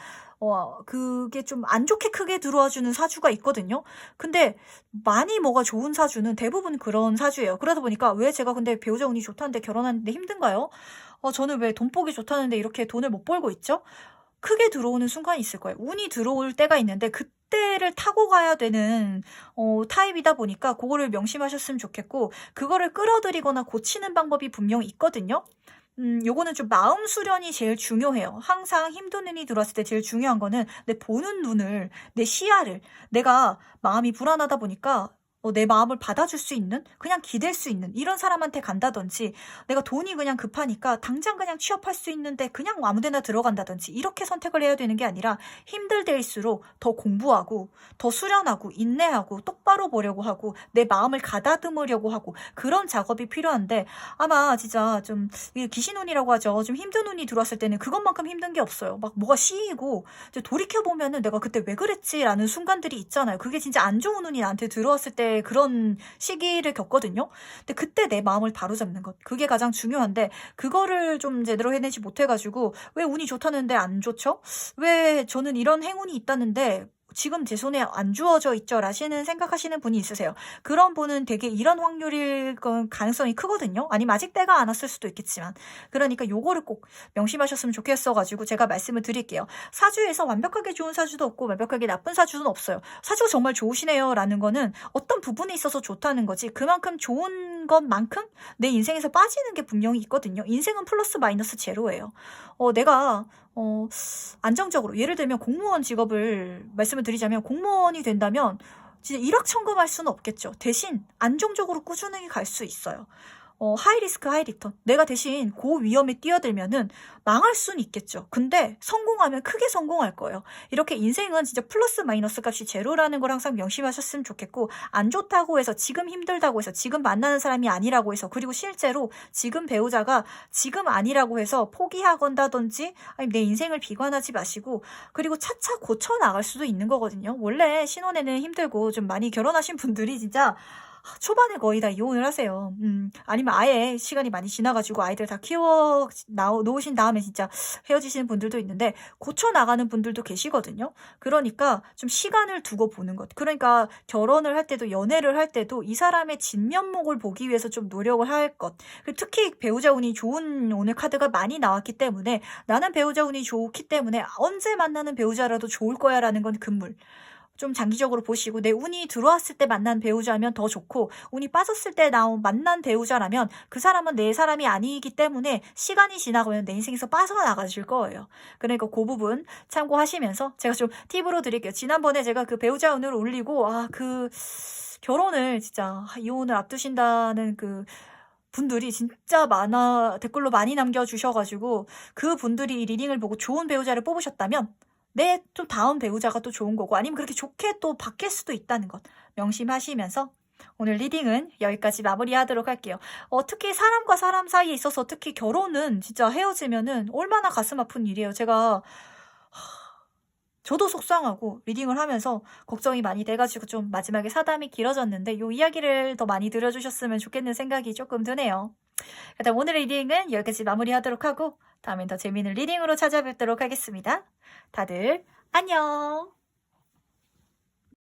그게 좀 안 좋게 크게 들어와주는 사주가 있거든요. 근데 많이 뭐가 좋은 사주는 대부분 그런 사주예요. 그러다 보니까 왜 제가 근데 배우자 운이 좋다는데 결혼하는데 힘든가요? 저는 왜 돈복이 좋다는데 이렇게 돈을 못 벌고 있죠? 크게 들어오는 순간이 있을 거예요. 운이 들어올 때가 있는데 그때를 타고 가야 되는 타입이다 보니까 그거를 명심하셨으면 좋겠고 그거를 끌어들이거나 고치는 방법이 분명히 있거든요. 요거는 좀 마음 수련이 제일 중요해요. 항상 힘든 눈이 들어왔을 때 제일 중요한 거는 내 보는 눈을, 내 시야를 내가 마음이 불안하다 보니까 내 마음을 받아줄 수 있는 그냥 기댈 수 있는 이런 사람한테 간다든지 내가 돈이 그냥 급하니까 당장 그냥 취업할 수 있는데 그냥 아무데나 들어간다든지 이렇게 선택을 해야 되는 게 아니라 힘들 때일수록 더 공부하고 더 수련하고 인내하고 똑바로 살아보려고 하고 내 마음을 가다듬으려고 하고 그런 작업이 필요한데 아마 진짜 좀 귀신운이라고 하죠. 좀 힘든 운이 들어왔을 때는 그것만큼 힘든 게 없어요. 막 뭐가 씌이고 이제 돌이켜보면은 내가 그때 왜 그랬지라는 순간들이 있잖아요. 그게 진짜 안 좋은 운이 나한테 들어왔을 때 그런 시기를 겪거든요. 근데 그때 내 마음을 바로잡는 것 그게 가장 중요한데 그거를 좀 제대로 해내지 못해가지고 왜 운이 좋다는데 안 좋죠? 왜 저는 이런 행운이 있다는데 지금 제 손에 안 주어져 있죠 라시는 생각하시는 분이 있으세요. 그런 분은 되게 이런 확률일 가능성이 크거든요. 아니면 아직 때가 안 왔을 수도 있겠지만 그러니까 요거를 꼭 명심하셨으면 좋겠어가지고 제가 말씀을 드릴게요. 사주에서 완벽하게 좋은 사주도 없고 완벽하게 나쁜 사주는 없어요. 사주가 정말 좋으시네요 라는 거는 어떤 부분에 있어서 좋다는 거지 그만큼 좋은 것만큼 내 인생에서 빠지는 게 분명히 있거든요. 인생은 플러스 마이너스 제로예요. 내가 안정적으로 예를 들면 공무원 직업을 말씀을 드리자면 공무원이 된다면 진짜 일확천금할 수는 없겠죠. 대신 안정적으로 꾸준히 갈 수 있어요. 하이 리스크 하이 리턴. 내가 대신 고위험에 뛰어들면은 망할 수는 있겠죠. 근데 성공하면 크게 성공할 거예요. 이렇게 인생은 진짜 플러스 마이너스 값이 제로라는 걸 항상 명심하셨으면 좋겠고 안 좋다고 해서 지금 힘들다고 해서 지금 만나는 사람이 아니라고 해서 그리고 실제로 지금 배우자가 지금 아니라고 해서 포기하건다든지 아니면 내 인생을 비관하지 마시고 그리고 차차 고쳐 나갈 수도 있는 거거든요. 원래 신혼에는 힘들고 좀 많이 결혼하신 분들이 진짜 초반에 거의 다 이혼을 하세요. 아니면 아예 시간이 많이 지나가지고 아이들 다 키워 놓으신 다음에 진짜 헤어지시는 분들도 있는데 고쳐 나가는 분들도 계시거든요. 그러니까 좀 시간을 두고 보는 것. 그러니까 결혼을 할 때도 연애를 할 때도 이 사람의 진면목을 보기 위해서 좀 노력을 할 것. 특히 배우자 운이 좋은 오늘 카드가 많이 나왔기 때문에 나는 배우자 운이 좋기 때문에 언제 만나는 배우자라도 좋을 거야라는 건 금물. 좀 장기적으로 보시고 내 운이 들어왔을 때 만난 배우자면 더 좋고 운이 빠졌을 때 만난 배우자라면 그 사람은 내 사람이 아니기 때문에 시간이 지나가면 내 인생에서 빠져나가실 거예요. 그러니까 그 부분 참고하시면서 제가 좀 팁으로 드릴게요. 지난번에 제가 그 배우자 운을 올리고 그 결혼을 진짜 이혼을 앞두신다는 그 분들이 진짜 댓글로 많이 남겨주셔가지고 그 분들이 이 리딩을 보고 좋은 배우자를 뽑으셨다면 또 다음 배우자가 또 좋은 거고 아니면 그렇게 좋게 또 바뀔 수도 있다는 것 명심하시면서 오늘 리딩은 여기까지 마무리하도록 할게요. 특히 사람과 사람 사이에 있어서 특히 결혼은 진짜 헤어지면은 얼마나 가슴 아픈 일이에요. 저도 속상하고 리딩을 하면서 걱정이 많이 돼가지고 좀 마지막에 사담이 길어졌는데 이 이야기를 더 많이 들어주셨으면 좋겠는 생각이 조금 드네요. 일단 오늘의 리딩은 여기까지 마무리하도록 하고 다음엔 더 재미있는 리딩으로 찾아뵙도록 하겠습니다. 다들 안녕!